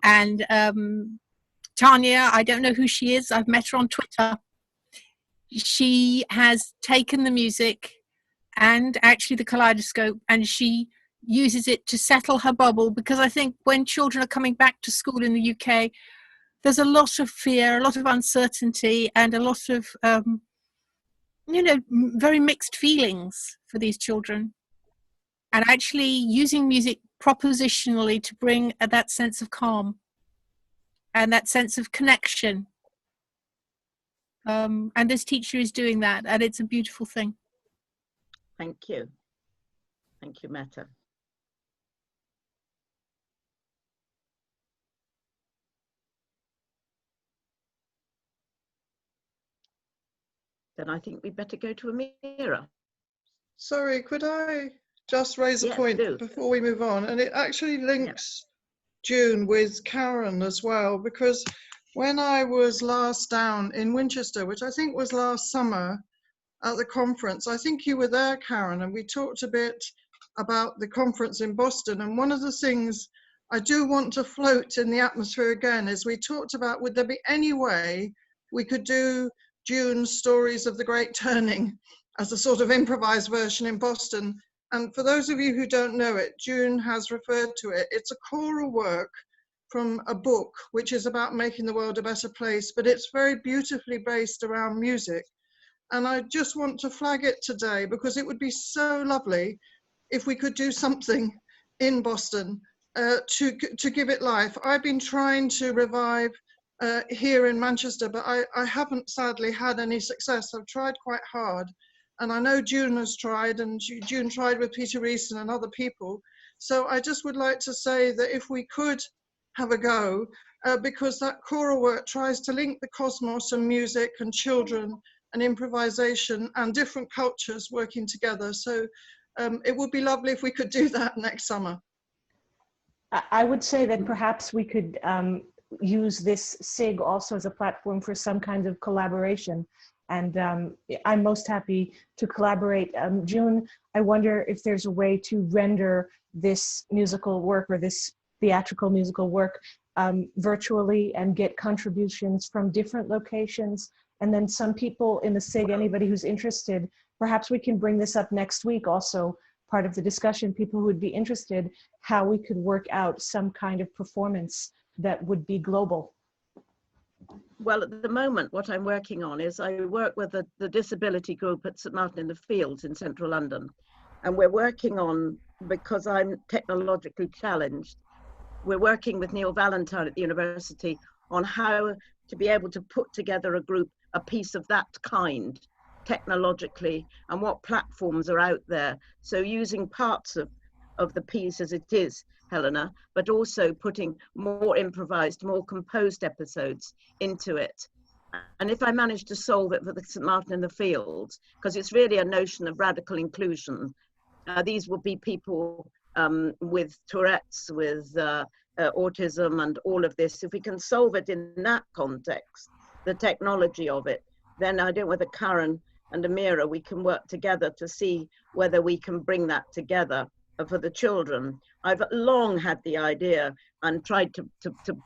And Tanya, I don't know who she is. I've met her on Twitter. She has taken the music and actually the kaleidoscope, and she uses it to settle her bubble, because I think when children are coming back to school in the UK, there's a lot of fear, a lot of uncertainty, and a lot of very mixed feelings for these children. And actually using music propositionally to bring that sense of calm and that sense of connection. And this teacher is doing that, and it's a beautiful thing. Thank you. Thank you, Meta. Then I think we'd better go to Amira. Sorry, could I just raise a point before we move on? And it actually links June with Karen as well, because when I was last down in Winchester, which I think was last summer at the conference, I think you were there, Karen, and we talked a bit about the conference in Boston. And one of the things I do want to float in the atmosphere again is we talked about, would there be any way we could do June's Stories of the Great Turning as a sort of improvised version in Boston? And for those of you who don't know it, June has referred to it. It's a choral work from a book which is about making the world a better place, but it's very beautifully based around music. And I just want to flag it today because it would be so lovely if we could do something in Boston to give it life. I've been trying to revive here in Manchester, but I haven't sadly had any success. I've tried quite hard. And I know June has tried, and June tried with Peter Reeson and other people. So I just would like to say that if we could have a go, because that choral work tries to link the cosmos and music and children and improvisation and different cultures working together. So it would be lovely if we could do that next summer. I would say that perhaps we could use this SIG also as a platform for some kind of collaboration. And I'm most happy to collaborate. June, I wonder if there's a way to render this musical work or this theatrical musical work virtually and get contributions from different locations. And then some people in the SIG, anybody who's interested, perhaps we can bring this up next week also, part of the discussion, people who would be interested, how we could work out some kind of performance that would be global. Well, at the moment, what I'm working on is I work with the disability group at St Martin in the Fields in central London. And we're working on, because I'm technologically challenged, we're working with Neil Valentine at the university on how to be able to put together a piece of that kind technologically, and what platforms are out there. So using parts of the piece as it is, Helena, but also putting more improvised, more composed episodes into it. And if I manage to solve it for the St Martin in the Fields, because it's really a notion of radical inclusion, these will be people with Tourette's, with autism and all of this. If we can solve it in that context, the technology of it, then I don't know whether Karen and Amira, we can work together to see whether we can bring that together for the children. I've long had the idea and tried to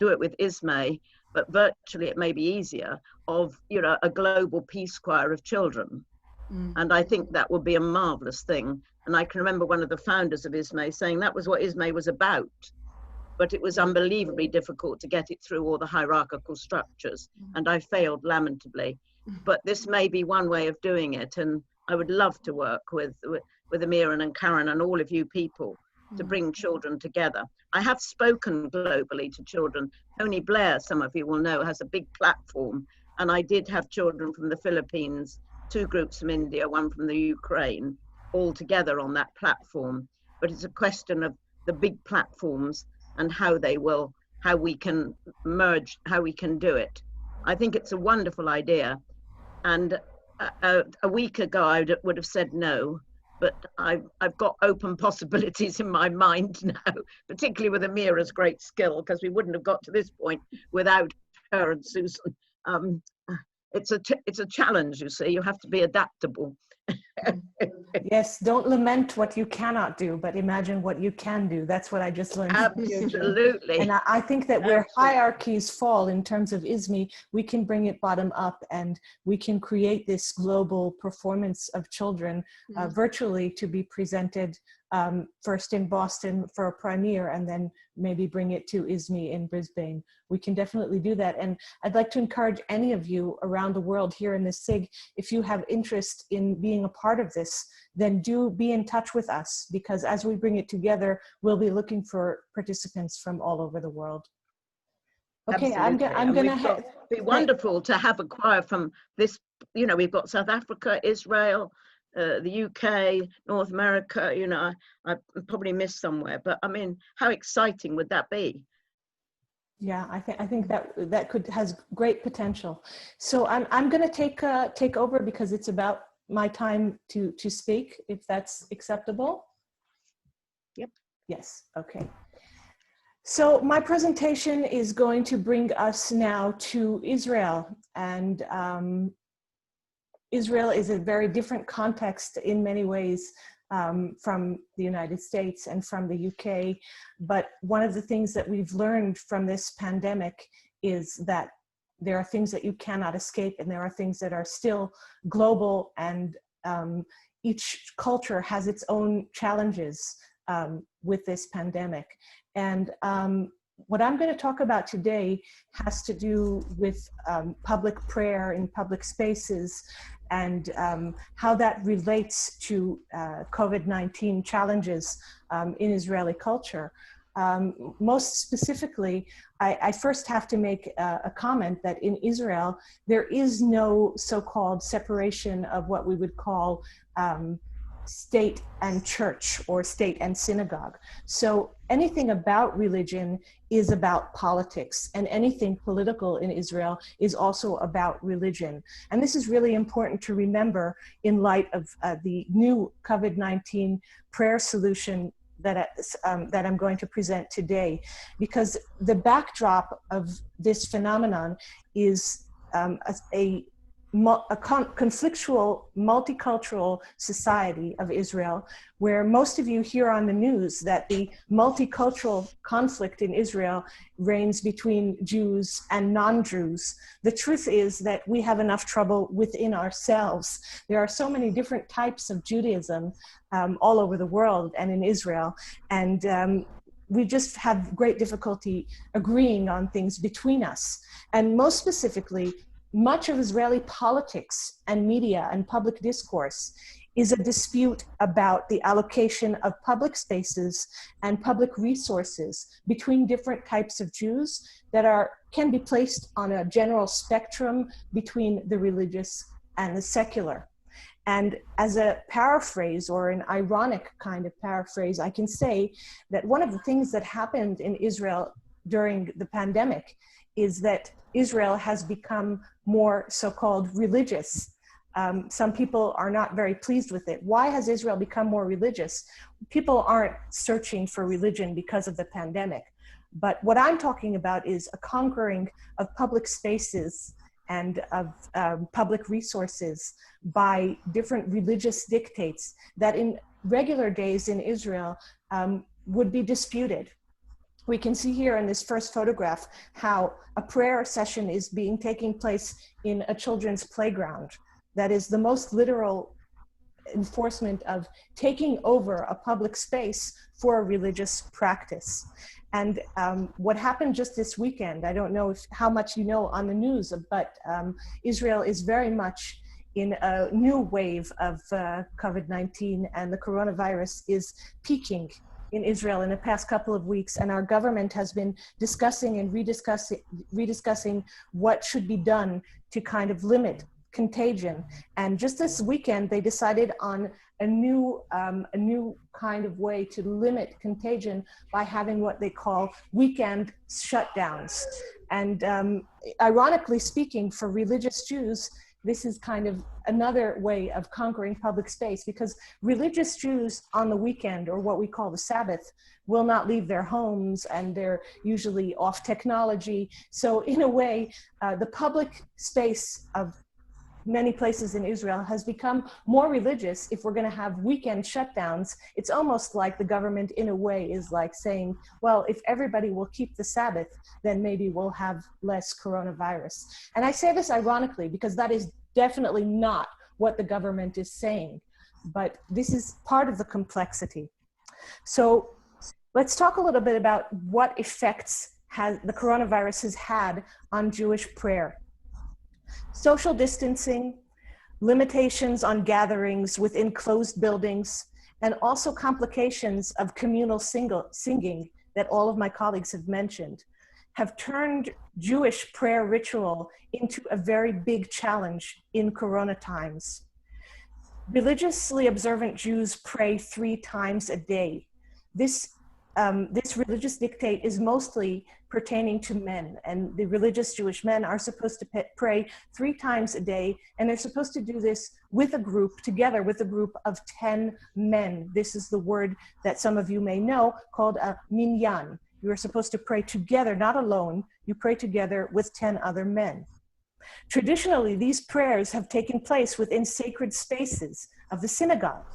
do it with ISME, but virtually it may be easier, of, you know, a global peace choir of children. And I think that would be a marvelous thing. And I can remember one of the founders of ISME saying that was what ISME was about, but it was unbelievably difficult to get it through all the hierarchical structures, and I failed lamentably. But this may be one way of doing it, and I would love to work with Amira and Karen and all of you people to bring children together. I have spoken globally to children. Tony Blair, some of you will know, has a big platform, and I did have children from the Philippines, 2 groups from India, 1 from the Ukraine, all together on that platform. But it's a question of the big platforms and how we can merge, how we can do it. I think it's a wonderful idea. And a week ago, I would have said no, but I've got open possibilities in my mind now, particularly with Amira's great skill, because we wouldn't have got to this point without her and Susan. It's a challenge, you see. You have to be adaptable. Yes, don't lament what you cannot do, but imagine what you can do. That's what I just learned. Absolutely. And I think that where hierarchies fall in terms of ISME, we can bring it bottom up, and we can create this global performance of children virtually to be presented first in Boston for a premiere, and then maybe bring it to ISME in Brisbane. We can definitely do that. And I'd like to encourage any of you around the world here in the SIG, if you have interest in being a part of this, then do be in touch with us, because as we bring it together, we'll be looking for participants from all over the world. Okay, I'm gonna be wonderful to have a choir from this, you know, we've got South Africa, Israel, the UK, North America, you know, I probably missed somewhere, but I mean, how exciting would that be? Yeah, I think that has great potential. So I'm going to take over, because it's about my time to speak, if that's acceptable. Yep. Yes. Okay. So my presentation is going to bring us now to Israel, and Israel is a very different context in many ways from the United States and from the UK. But one of the things that we've learned from this pandemic is that there are things that you cannot escape, and there are things that are still global, and each culture has its own challenges with this pandemic. And what I'm going to talk about today has to do with public prayer in public spaces, and how that relates to COVID-19 challenges in Israeli culture. Most specifically, I first have to make a comment that in Israel, there is no so-called separation of what we would call state and church, or state and synagogue. So anything about religion is about politics, and anything political in Israel is also about religion. And this is really important to remember in light of the new COVID-19 prayer solution that I'm going to present today, because the backdrop of this phenomenon is a conflictual, multicultural society of Israel, where most of you hear on the news that the multicultural conflict in Israel reigns between Jews and non-Jews. The truth is that we have enough trouble within ourselves. There are so many different types of Judaism all over the world and in Israel, and we just have great difficulty agreeing on things between us. And most specifically, much of Israeli politics and media and public discourse is a dispute about the allocation of public spaces and public resources between different types of Jews that can be placed on a general spectrum between the religious and the secular. And as a paraphrase, or an ironic kind of paraphrase, I can say that one of the things that happened in Israel during the pandemic is that Israel has become more so-called religious. Some people are not very pleased with it. Why has Israel become more religious? People aren't searching for religion because of the pandemic. But what I'm talking about is a conquering of public spaces and of public resources by different religious dictates that in regular days in Israel would be disputed. We can see here in this first photograph how a prayer session is taking place in a children's playground. That is the most literal enforcement of taking over a public space for a religious practice. And what happened just this weekend, I don't know how much you know on the news, but Israel is very much in a new wave of COVID-19, and the coronavirus is peaking in Israel in the past couple of weeks, and our government has been discussing and rediscussing what should be done to kind of limit contagion. And just this weekend, they decided on a new kind of way to limit contagion by having what they call weekend shutdowns. And ironically speaking, for religious Jews, this is kind of another way of conquering public space, because religious Jews on the weekend, or what we call the Sabbath, will not leave their homes, and they're usually off technology. So in a way, the public space of many places in Israel has become more religious. If we're going to have weekend shutdowns, it's almost like the government in a way is like saying, well, if everybody will keep the Sabbath, then maybe we'll have less coronavirus. And I say this ironically because that is definitely not what the government is saying, but this is part of the complexity. So let's talk a little bit about what effects the coronavirus has had on Jewish prayer. Social distancing, limitations on gatherings within closed buildings, and also complications of communal singing that all of my colleagues have mentioned, have turned Jewish prayer ritual into a very big challenge in Corona times. Religiously observant Jews pray 3 times a day. This religious dictate is mostly pertaining to men, and the religious Jewish men are supposed to pray 3 times a day, and they're supposed to do this with a group, together with a group of 10 men. This is the word that some of you may know called a minyan. You are supposed to pray together, not alone. You pray together with 10 other men. Traditionally, these prayers have taken place within sacred spaces of the synagogue.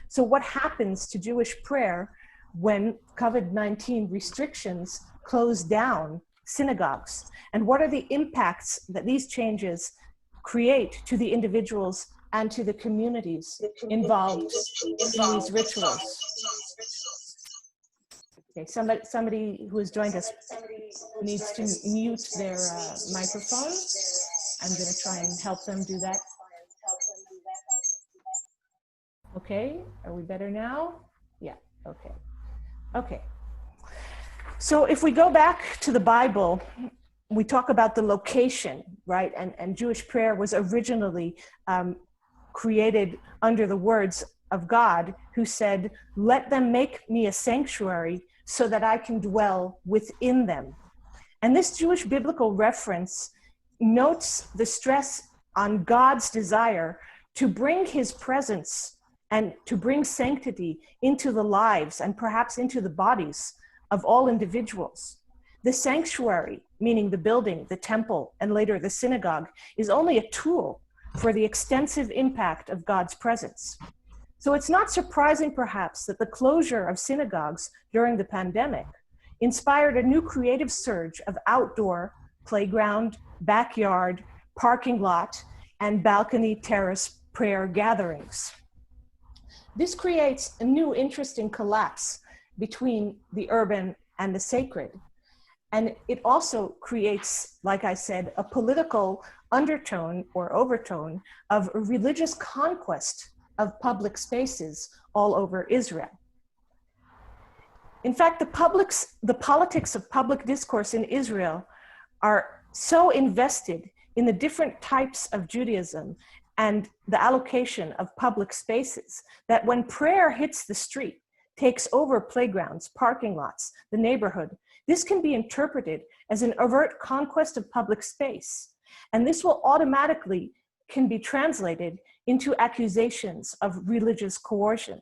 So what happens to Jewish prayer when COVID-19 restrictions close down synagogues? And what are the impacts that these changes create to the individuals and to the communities involved in these rituals? Okay, somebody who has joined us needs to mute their microphone. I'm going to try and help them do that. Okay, are we better now? Yeah, okay. Okay. So if we go back to the Bible, we talk about the location, right? And Jewish prayer was originally created under the words of God who said, "Let them make me a sanctuary so that I can dwell within them." And this Jewish biblical reference notes the stress on God's desire to bring his presence and to bring sanctity into the lives and perhaps into the bodies of all individuals. The sanctuary, meaning the building, the temple, and later the synagogue, is only a tool for the extensive impact of God's presence. So it's not surprising, perhaps, that the closure of synagogues during the pandemic inspired a new creative surge of outdoor, playground, backyard, parking lot, and balcony terrace prayer gatherings. This creates a new interesting collapse between the urban and the sacred. And it also creates, like I said, a political undertone or overtone of a religious conquest of public spaces all over Israel. In fact, the politics of public discourse in Israel are so invested in the different types of Judaism and the allocation of public spaces that when prayer hits the street, takes over playgrounds, parking lots, the neighborhood, this can be interpreted as an overt conquest of public space. And this will automatically can be translated into accusations of religious coercion.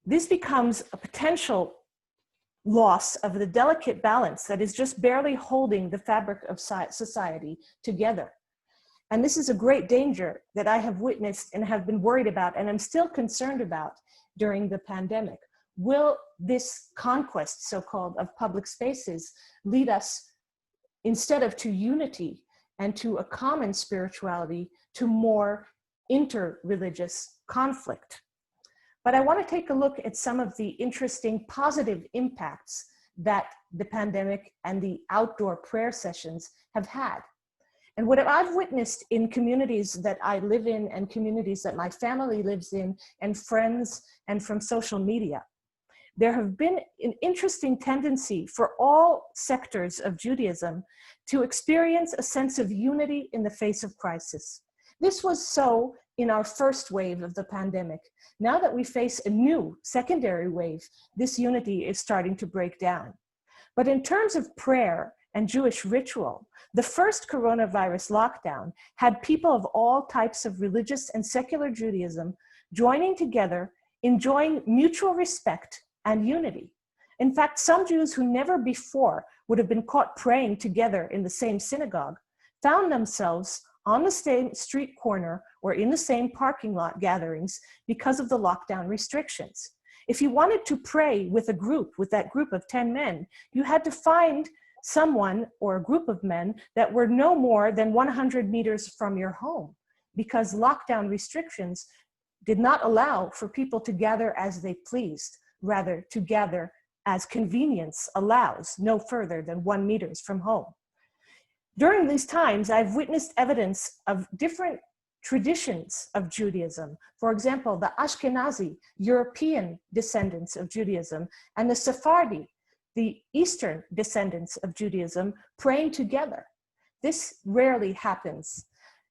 This becomes a potential loss of the delicate balance that is just barely holding the fabric of society together. And this is a great danger that I have witnessed and have been worried about, and I'm still concerned about during the pandemic. Will this conquest, so-called, of public spaces lead us, instead of to unity and to a common spirituality, to more inter-religious conflict? But I want to take a look at some of the interesting positive impacts that the pandemic and the outdoor prayer sessions have had. And what I've witnessed in communities that I live in and communities that my family lives in and friends and from social media, there have been an interesting tendency for all sectors of Judaism to experience a sense of unity in the face of crisis. This was so in our first wave of the pandemic. Now that we face a new secondary wave, this unity is starting to break down. But in terms of prayer and Jewish ritual, the first coronavirus lockdown had people of all types of religious and secular Judaism joining together, enjoying mutual respect and unity. In fact, some Jews who never before would have been caught praying together in the same synagogue found themselves on the same street corner or in the same parking lot gatherings because of the lockdown restrictions. If you wanted to pray with a group, with that group of 10 men, you had to find someone or a group of men that were no more than 100 meters from your home, because lockdown restrictions did not allow for people to gather as they pleased, rather to gather as convenience allows, no further than 1 meter from home. During these times, I've witnessed evidence of different traditions of Judaism. For example, the Ashkenazi, European descendants of Judaism, and the Sephardi, the Eastern descendants of Judaism, praying together. This rarely happens.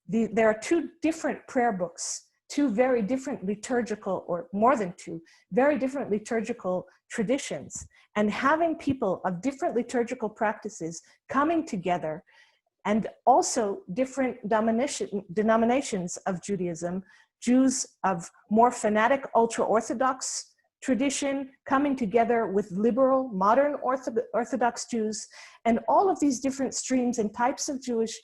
There are two different prayer books, two very different liturgical, or more than two, very different liturgical traditions. And having people of different liturgical practices coming together, and also different denominations of Judaism, Jews of more fanatic ultra-Orthodox tradition coming together with liberal, modern Orthodox Jews, and all of these different streams and types of Jewish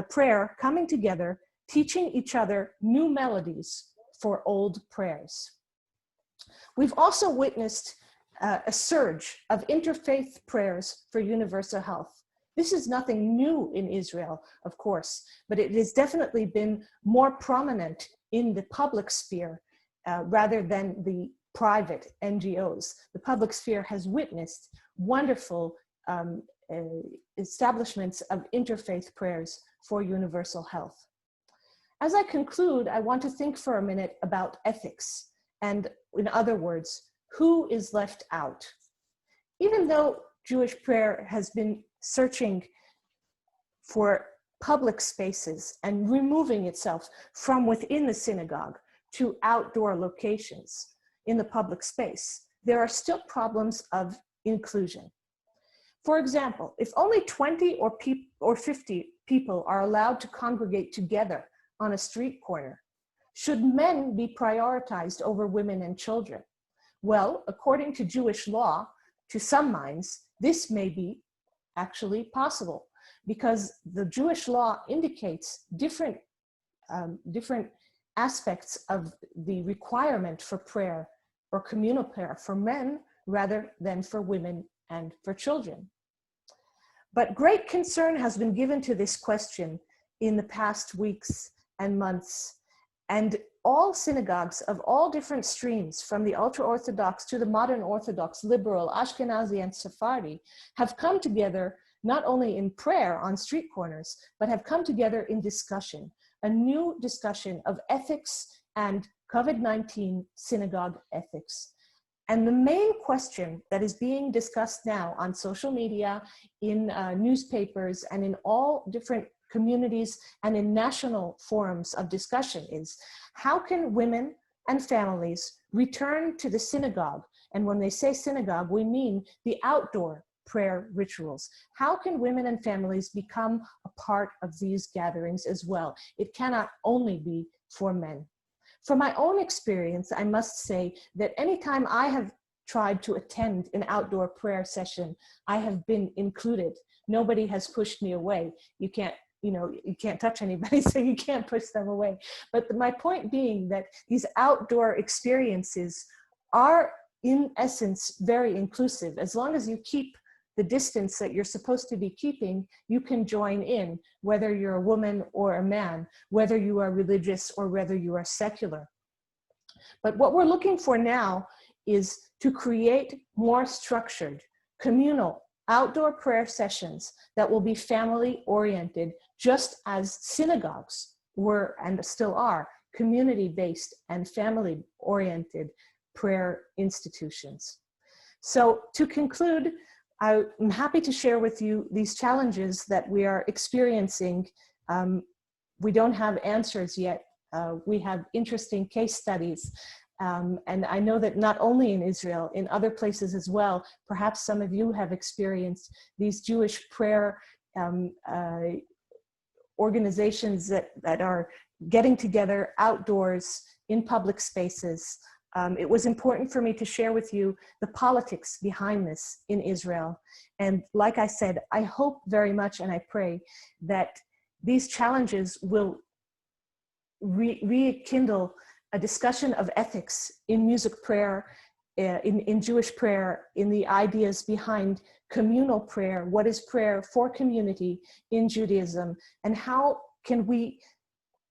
prayer coming together, teaching each other new melodies for old prayers. We've also witnessed a surge of interfaith prayers for universal health. This is nothing new in Israel, of course, but it has definitely been more prominent in the public sphere rather than the private NGOs. The public sphere has witnessed wonderful establishments of interfaith prayers for universal health. As I conclude, I want to think for a minute about ethics, and in other words, who is left out? Even though Jewish prayer has been searching for public spaces and removing itself from within the synagogue, to outdoor locations in the public space, there are still problems of inclusion. For example, if only 20 or 50 people are allowed to congregate together on a street corner, should men be prioritized over women and children? Well, according to Jewish law, to some minds, this may be actually possible, because the Jewish law indicates different aspects of the requirement for prayer or communal prayer for men rather than for women and for children. But great concern has been given to this question in the past weeks and months, and all synagogues of all different streams, from the ultra-Orthodox to the modern Orthodox, liberal, Ashkenazi, and Sephardi, have come together not only in prayer on street corners, but have come together in discussion, a new discussion of ethics and COVID-19 synagogue ethics. And the main question that is being discussed now on social media, in newspapers, and in all different communities and in national forums of discussion is, how can women and families return to the synagogue? And when they say synagogue, we mean the outdoor prayer rituals. How can women and families become a part of these gatherings as well? It cannot only be for men. From my own experience, I must say that anytime I have tried to attend an outdoor prayer session, I have been included. Nobody has pushed me away. You can't touch anybody, so you can't push them away. But my point being that these outdoor experiences are, in essence, very inclusive. As long as you keep the distance that you're supposed to be keeping, you can join in, whether you're a woman or a man, whether you are religious or whether you are secular. But what we're looking for now is to create more structured, communal, outdoor prayer sessions that will be family-oriented, just as synagogues were and still are community-based and family-oriented prayer institutions. So to conclude, I'm happy to share with you these challenges that we are experiencing. We don't have answers yet. We have interesting case studies. And I know that not only in Israel, in other places as well, perhaps some of you have experienced these Jewish prayer organizations that are getting together outdoors in public spaces. It was important for me to share with you the politics behind this in Israel. And like I said, I hope very much and I pray that these challenges will rekindle a discussion of ethics in music prayer, in Jewish prayer, in the ideas behind communal prayer, what is prayer for community in Judaism, and how can we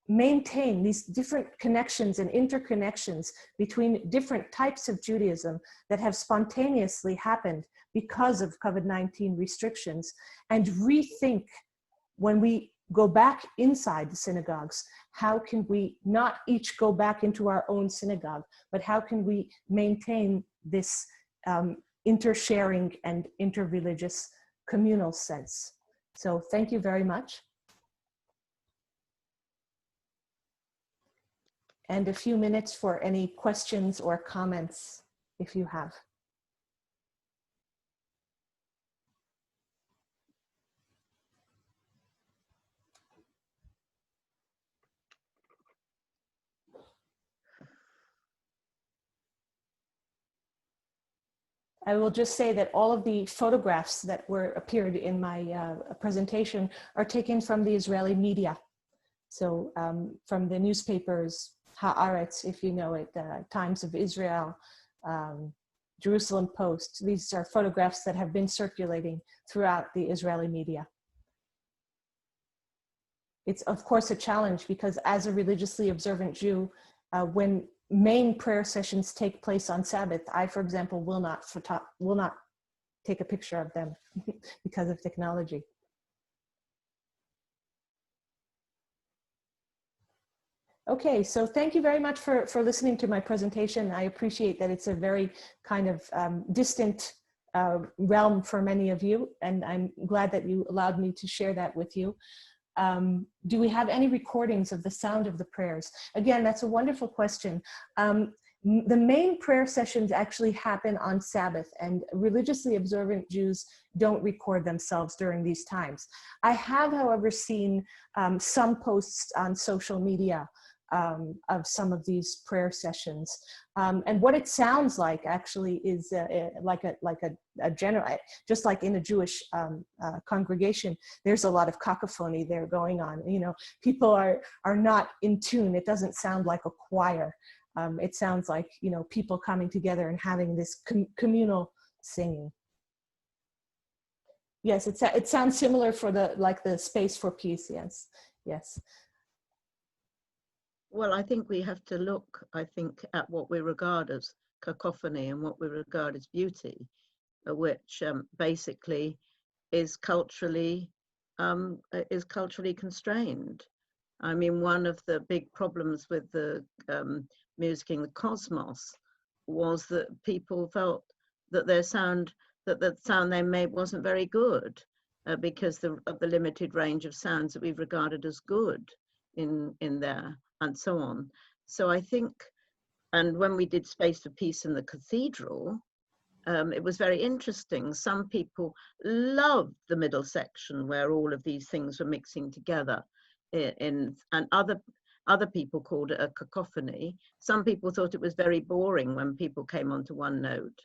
maintain these different connections and interconnections between different types of Judaism that have spontaneously happened because of COVID-19 restrictions, and rethink, when we go back inside the synagogues, how can we not each go back into our own synagogue, but how can we maintain this intersharing and interreligious communal sense? So thank you very much. And a few minutes for any questions or comments, if you have. I will just say that all of the photographs that appeared in my presentation are taken from the Israeli media. So from the newspapers, Haaretz, if you know it, Times of Israel, Jerusalem Post. These are photographs that have been circulating throughout the Israeli media. It's of course a challenge because as a religiously observant Jew, when main prayer sessions take place on Sabbath, I, for example, will not take a picture of them because of technology. Okay, so thank you very much for listening to my presentation. I appreciate that it's a very kind of distant realm for many of you, and I'm glad that you allowed me to share that with you. Do we have any recordings of the sound of the prayers? Again, that's a wonderful question. The main prayer sessions actually happen on Sabbath, and religiously observant Jews don't record themselves during these times. I have, however, seen some posts on social media of some of these prayer sessions. And what it sounds like actually is like a general, just like in a Jewish congregation, there's a lot of cacophony there going on. You know, people are not in tune. It doesn't sound like a choir. It sounds like, you know, people coming together and having this communal singing. Yes, it sounds similar for the space for peace. Yes, yes. Well, I think we have to look, at what we regard as cacophony and what we regard as beauty, which basically is culturally constrained. I mean, one of the big problems with the music in the cosmos was that people felt that the sound they made wasn't very good because of the limited range of sounds that we've regarded as good in there and so on. So I think, and when we did Space for Peace in the Cathedral, it was very interesting. Some people loved the middle section where all of these things were mixing together, and other people called it a cacophony. Some people thought it was very boring when people came onto one note.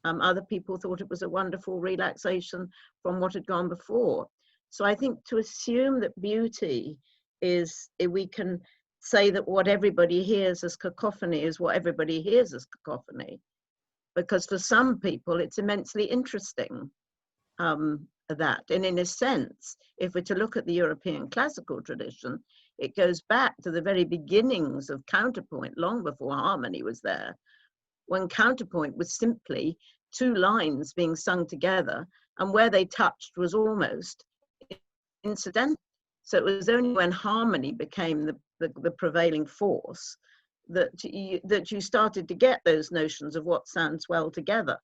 Other people thought it was a wonderful relaxation from what had gone before. So I think to assume that beauty is, we can say that what everybody hears as cacophony is what everybody hears as cacophony, because for some people it's immensely interesting, that. And in a sense, if we're to look at the European classical tradition, it goes back to the very beginnings of counterpoint, long before harmony was there, when counterpoint was simply two lines being sung together, and where they touched was almost incidental. So it was only when harmony became the prevailing force that you started to get those notions of what sounds well together.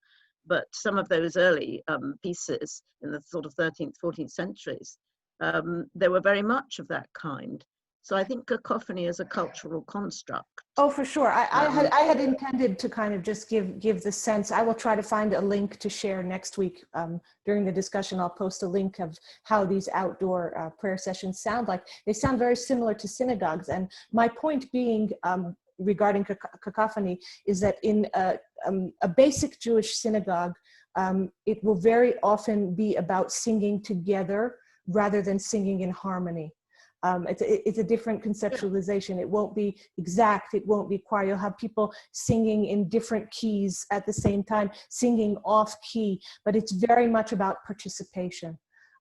But some of those early pieces in the sort of 13th, 14th centuries, there were very much of that kind. So I think cacophony is a cultural construct. Oh, for sure. I had intended to kind of just give the sense. I will try to find a link to share next week during the discussion. I'll post a link of how these outdoor prayer sessions sound like. They sound very similar to synagogues. And my point being, regarding cacophony, is that in a basic Jewish synagogue, it will very often be about singing together rather than singing in harmony. It's a different conceptualization. It won't be exact. It won't be choir. You'll have people singing in different keys at the same time, singing off key, but it's very much about participation.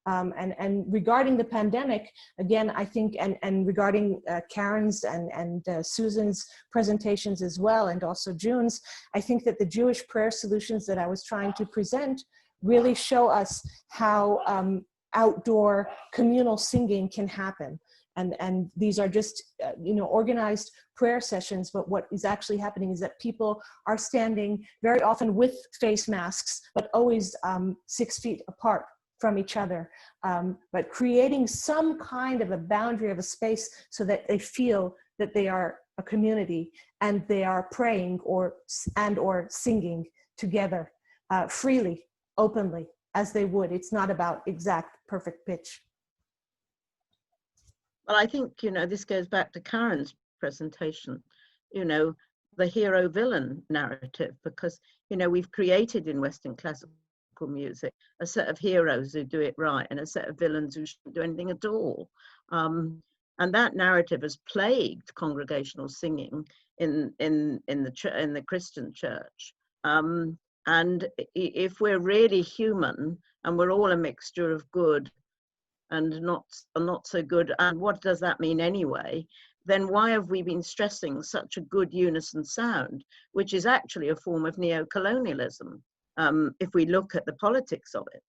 And regarding the pandemic, again, I think, and regarding Karen's and Susan's presentations as well, and also June's, I think that the Jewish prayer solutions that I was trying to present really show us how outdoor communal singing can happen. And these are just, organized prayer sessions, but what is actually happening is that people are standing very often with face masks, but always 6 feet apart from each other, but creating some kind of a boundary of a space so that they feel that they are a community and they are praying or singing together freely, openly, as they would. It's not about exact perfect pitch. Well, I think, this goes back to Karen's presentation, the hero-villain narrative, because, we've created in Western classical music a set of heroes who do it right and a set of villains who shouldn't do anything at all. And that narrative has plagued congregational singing in the Christian church. And if we're really human and we're all a mixture of good and not so good, and what does that mean anyway, then why have we been stressing such a good unison sound, which is actually a form of neo-colonialism? If we look at the politics of it,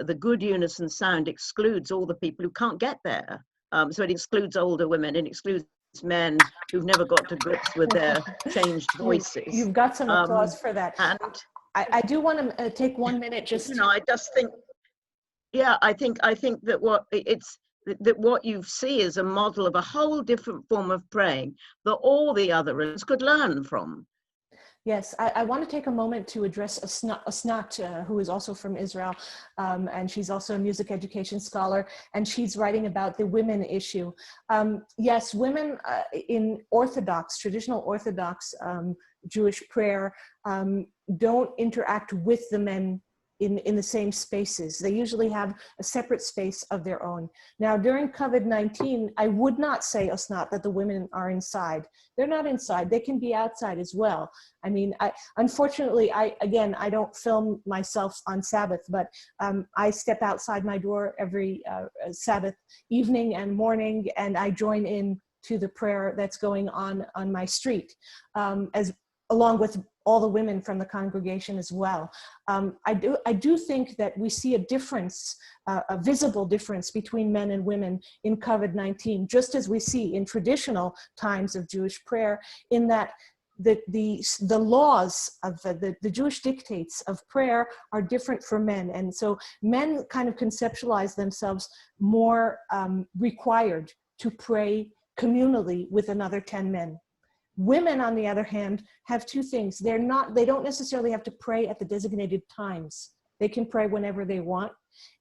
the good unison sound excludes all the people who can't get there. So it excludes older women, it excludes men who've never got to grips with their changed voices. You've got some applause for that. And I do want to take 1 minute just. I just think, yeah, I think that that what you see is a model of a whole different form of praying that all the other religions could learn from. Yes, I want to take a moment to address Asnat, who is also from Israel, and she's also a music education scholar, and she's writing about the women issue. Yes, women in Orthodox, traditional Orthodox Jewish prayer don't interact with the men in the same spaces. They usually have a separate space of their own. Now, during COVID-19, I would not say, Asnat, that the women are inside. They're not inside. They can be outside as well. I mean, unfortunately, I don't film myself on Sabbath, but I step outside my door every Sabbath evening and morning, and I join in to the prayer that's going on my street, along with all the women from the congregation as well. I do think that we see a difference, a visible difference between men and women in COVID-19, just as we see in traditional times of Jewish prayer, in that the laws of the Jewish dictates of prayer are different for men. And so men kind of conceptualize themselves more required to pray communally with another 10 men. Women, on the other hand, have two things. They don't necessarily have to pray at the designated times. They can pray whenever they want.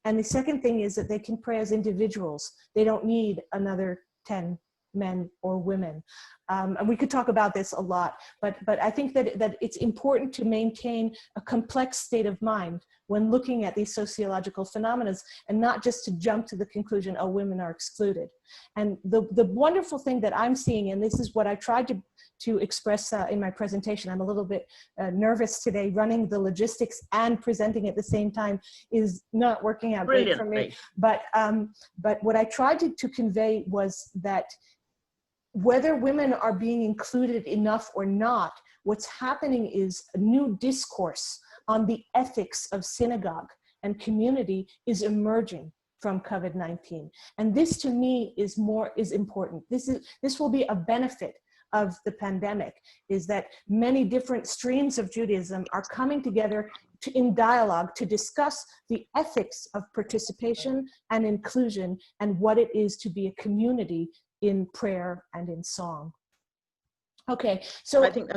And the second thing is that they can pray as individuals. They don't need another 10 men or women. And we could talk about this a lot, but I think that it's important to maintain a complex state of mind when looking at these sociological phenomena, and not just to jump to the conclusion, oh, women are excluded. And the wonderful thing that I'm seeing, and this is what I tried to express in my presentation, I'm a little bit nervous today, running the logistics and presenting at the same time is not working out great for me. But what I tried to convey was that whether women are being included enough or not, what's happening is a new discourse on the ethics of synagogue and community is emerging from COVID-19. And this to me is important. This will be a benefit of the pandemic, is that many different streams of Judaism are coming together in dialogue to discuss the ethics of participation and inclusion and what it is to be a community in prayer and in song. Okay, so I think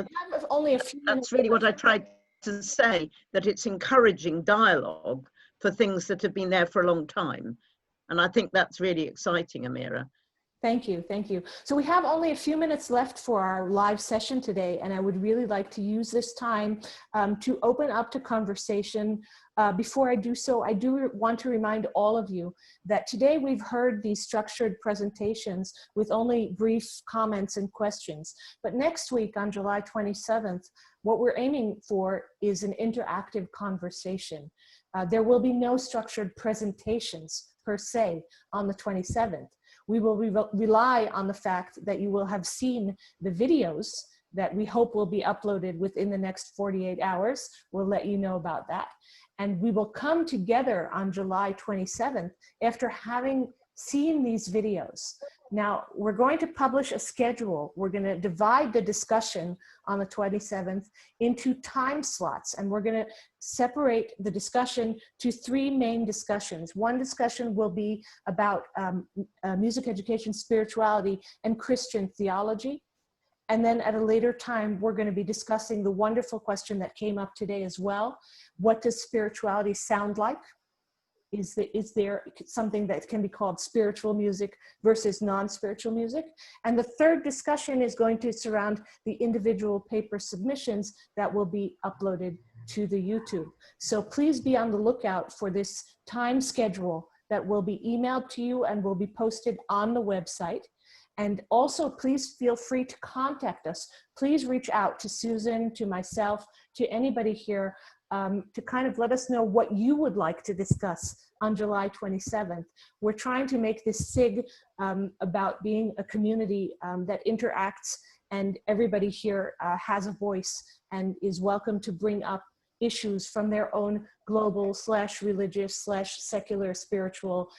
only a few minutes. That's really what I tried to say, that it's encouraging dialogue for things that have been there for a long time. And I think that's really exciting, Amira. Thank you, thank you. So we have only a few minutes left for our live session today, and I would really like to use this time to open up to conversation. Before I do so, I do want to remind all of you that today we've heard these structured presentations with only brief comments and questions. But next week on July 27th, what we're aiming for is an interactive conversation. There will be no structured presentations per se on the 27th. We will rely on the fact that you will have seen the videos that we hope will be uploaded within the next 48 hours. We'll let you know about that. And we will come together on July 27th after having seen these videos. Now, we're going to publish a schedule. We're going to divide the discussion on the 27th into time slots, and we're going to separate the discussion to 3 main discussions. One discussion will be about music education, spirituality, and Christian theology. And then at a later time, we're going to be discussing the wonderful question that came up today as well. What does spirituality sound like? Is there something that can be called spiritual music versus non-spiritual music? And the third discussion is going to surround the individual paper submissions that will be uploaded to the YouTube. So please be on the lookout for this time schedule that will be emailed to you and will be posted on the website. And also, please feel free to contact us. Please reach out to Susan, to myself, to anybody here to kind of let us know what you would like to discuss on July 27th. We're trying to make this SIG about being a community that interacts, and everybody here has a voice and is welcome to bring up issues from their own global / religious / secular spiritual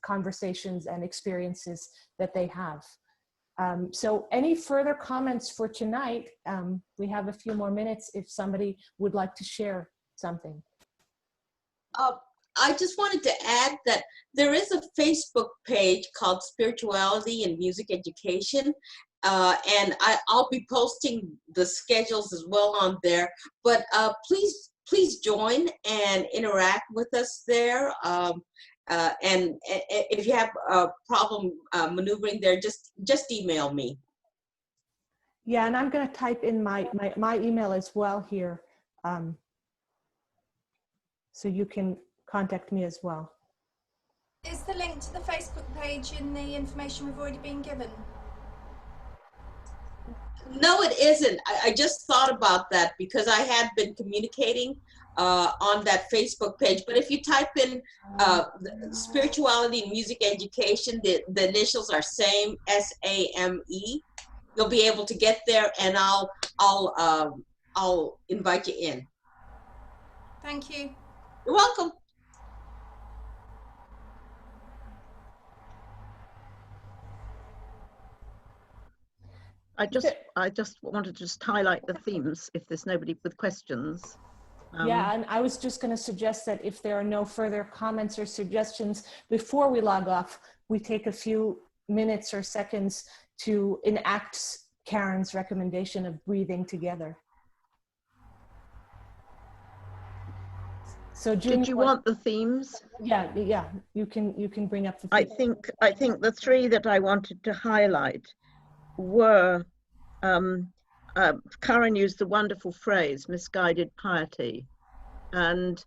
conversations and experiences that they have. So any further comments for tonight? We have a few more minutes if somebody would like to share something. I just wanted to add that there is a Facebook page called Spirituality and Music Education. And I'll be posting the schedules as well on there. But please join and interact with us there. And if you have a problem maneuvering there, just email me. Yeah, and I'm going to type in my email as well here, so you can contact me as well. Is the link to the Facebook page in the information we've already been given? No, it isn't. I just thought about that because I had been communicating on that Facebook page. But if you type in spirituality and music education, the initials are same, SAME. You'll be able to get there, and I'll invite you in. Thank you. You're welcome. I just wanted to just highlight the themes if there's nobody with questions. Yeah, and I was just going to suggest that if there are no further comments or suggestions before we log off, we take a few minutes or seconds to enact Karen's recommendation of breathing together. So June, did you want the themes? Yeah, you can bring up the themes. I think the three that I wanted to highlight were, Karen used the wonderful phrase, misguided piety. And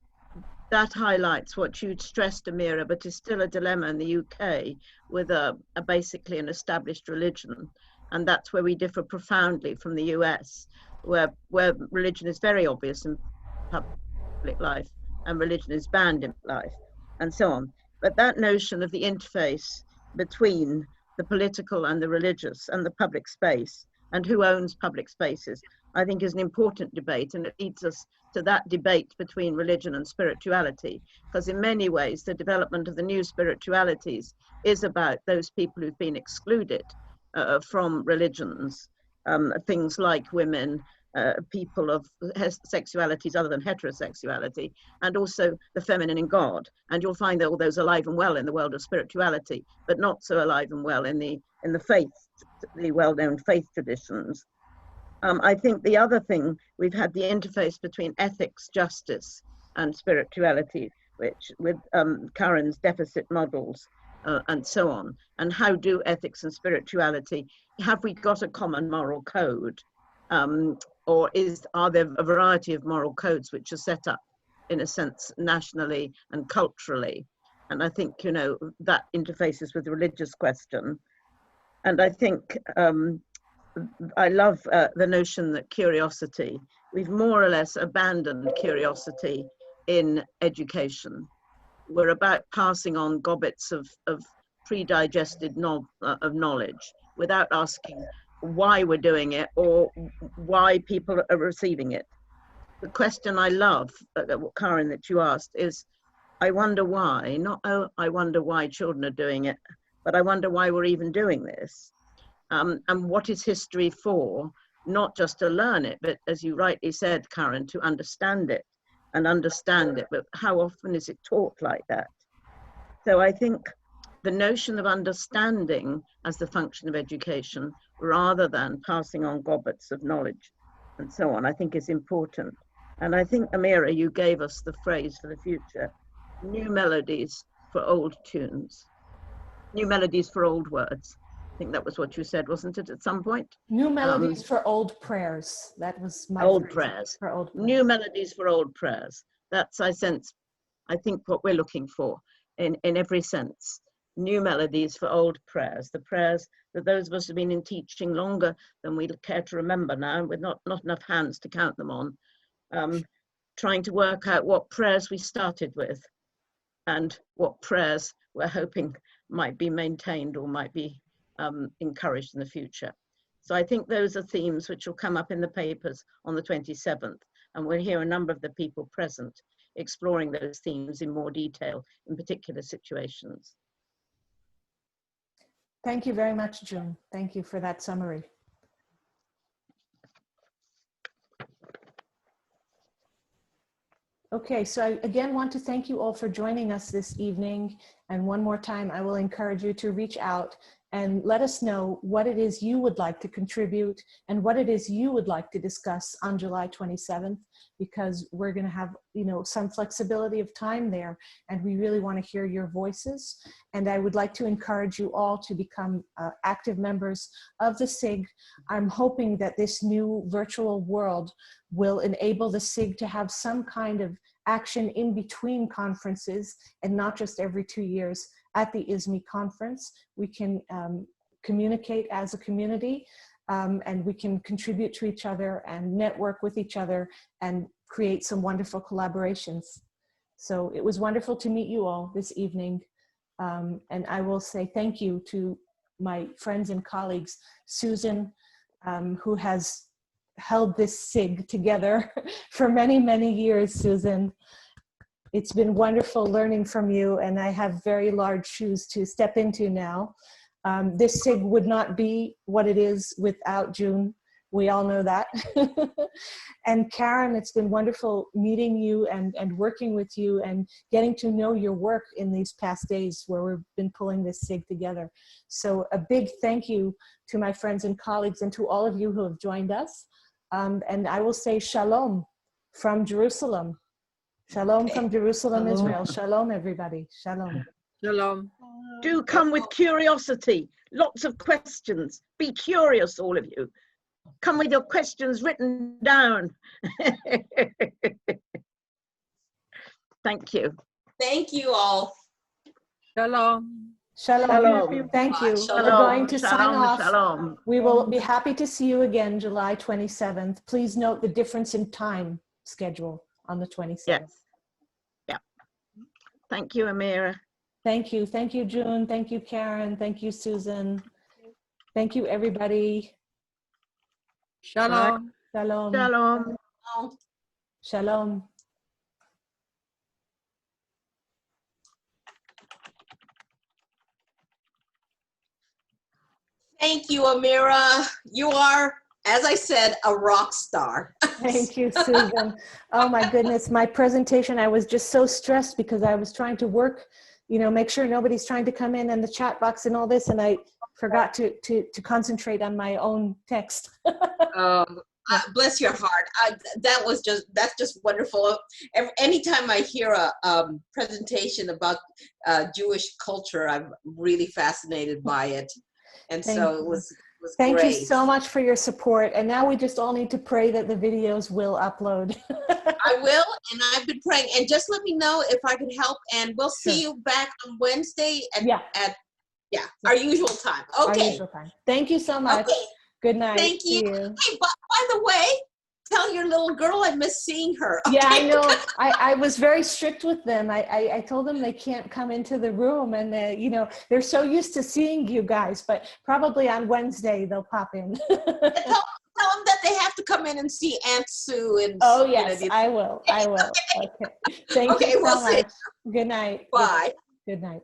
that highlights what you'd stressed, Amira, but is still a dilemma in the UK with basically an established religion. And that's where we differ profoundly from the US, where religion is very obvious in public life and religion is banned in life, and so on. But that notion of the interface between the political and the religious and the public space and who owns public spaces, I think is an important debate, and it leads us to that debate between religion and spirituality, because in many ways the development of the new spiritualities is about those people who've been excluded from religions, things like women, people of sexualities other than heterosexuality, and also the feminine in God. And you'll find all those alive and well in the world of spirituality, but not so alive and well in the faith, the well-known faith traditions. I think the other thing, we've had the interface between ethics, justice, and spirituality, which with Karen's deficit models and so on. And how do ethics and spirituality, have we got a common moral code? Or are there a variety of moral codes which are set up, in a sense, nationally and culturally? And I think, you know, that interfaces with the religious question. And I think I love the notion that curiosity, we've more or less abandoned curiosity in education. We're about passing on gobbets of pre-digested knowledge without asking why we're doing it or why people are receiving it. The question I love, Karen, that you asked is, I wonder why, not, oh, I wonder why children are doing it, but I wonder why we're even doing this. And what is history for? Not just to learn it, but as you rightly said, Karen, to understand it and understand it, but how often is it taught like that? So I think the notion of understanding as the function of education, rather than passing on gobbets of knowledge and so on, I think is important. And I think, Amira, you gave us the phrase for the future, new melodies for old tunes, new melodies for old words. I think that was what you said, wasn't it, at some point? New melodies for old prayers. That was my old prayers. For old prayers. New melodies for old prayers. That's, I sense, I think what we're looking for in every sense. New melodies for old prayers, the prayers that those of us who have been in teaching longer than we care to remember now, with not enough hands to count them on, trying to work out what prayers we started with and what prayers we're hoping might be maintained or might be encouraged in the future. So I think those are themes which will come up in the papers on the 27th, and we'll hear a number of the people present exploring those themes in more detail in particular situations. Thank you very much, June. Thank you for that summary. Okay, so I again want to thank you all for joining us this evening. And one more time, I will encourage you to reach out and let us know what it is you would like to contribute and what it is you would like to discuss on July 27th, because we're going to have, you know, some flexibility of time there, and we really want to hear your voices. And I would like to encourage you all to become active members of the SIG. I'm hoping that this new virtual world will enable the SIG to have some kind of action in between conferences and not just every 2 years. At the ISME conference, we can communicate as a community, and we can contribute to each other and network with each other and create some wonderful collaborations. So it was wonderful to meet you all this evening. And I will say thank you to my friends and colleagues, Susan, who has held this SIG together for many, many years, Susan. It's been wonderful learning from you, and I have very large shoes to step into now. This SIG would not be what it is without June. We all know that. And Karen, it's been wonderful meeting you and working with you and getting to know your work in these past days where we've been pulling this SIG together. So a big thank you to my friends and colleagues and to all of you who have joined us. And I will say shalom from Jerusalem. Shalom from Jerusalem, Shalom. Israel. Shalom, everybody. Shalom. Shalom. Do come with curiosity, lots of questions. Be curious, all of you. Come with your questions written down. Thank you. Thank you all. Shalom. Shalom. Shalom. Thank you. Shalom. We're going to sign Shalom, off. shalom. We will be happy to see you again July 27th. Please note the difference in time schedule on the 27th. Yes. Yeah. Thank you, Amira. Thank you. Thank you, June. Thank you, Karen. Thank you, Susan. Thank you, everybody. Shalom. Shalom. Shalom. Shalom. Thank you, Amira. You are, as I said, a rock star. Thank you, Susan. Oh my goodness, my presentation, I was just so stressed because I was trying to work, you know, make sure nobody's trying to come in the chat box and all this, and I forgot to concentrate on my own text. Bless your heart. That's just wonderful. Anytime I hear a presentation about Jewish culture, I'm really fascinated by it. And so it was Thank great. you so much for your support. And now we just all need to pray that the videos will upload. I will, and I've been praying. And just let me know if I could help. And we'll see you back on Wednesday at our usual time. Okay. Our usual time. Thank you so much. Okay. Good night. Thank you. See you. Hey, by the way, tell your little girl I miss seeing her. Okay? Yeah, I know. I was very strict with them. I told them they can't come into the room, and you know, they're so used to seeing you guys, but probably on Wednesday they'll pop in. Tell them that they have to come in and see Aunt Sue. And oh yes, I will. I will. Okay. Thank you so much. Good night. Bye. Good night.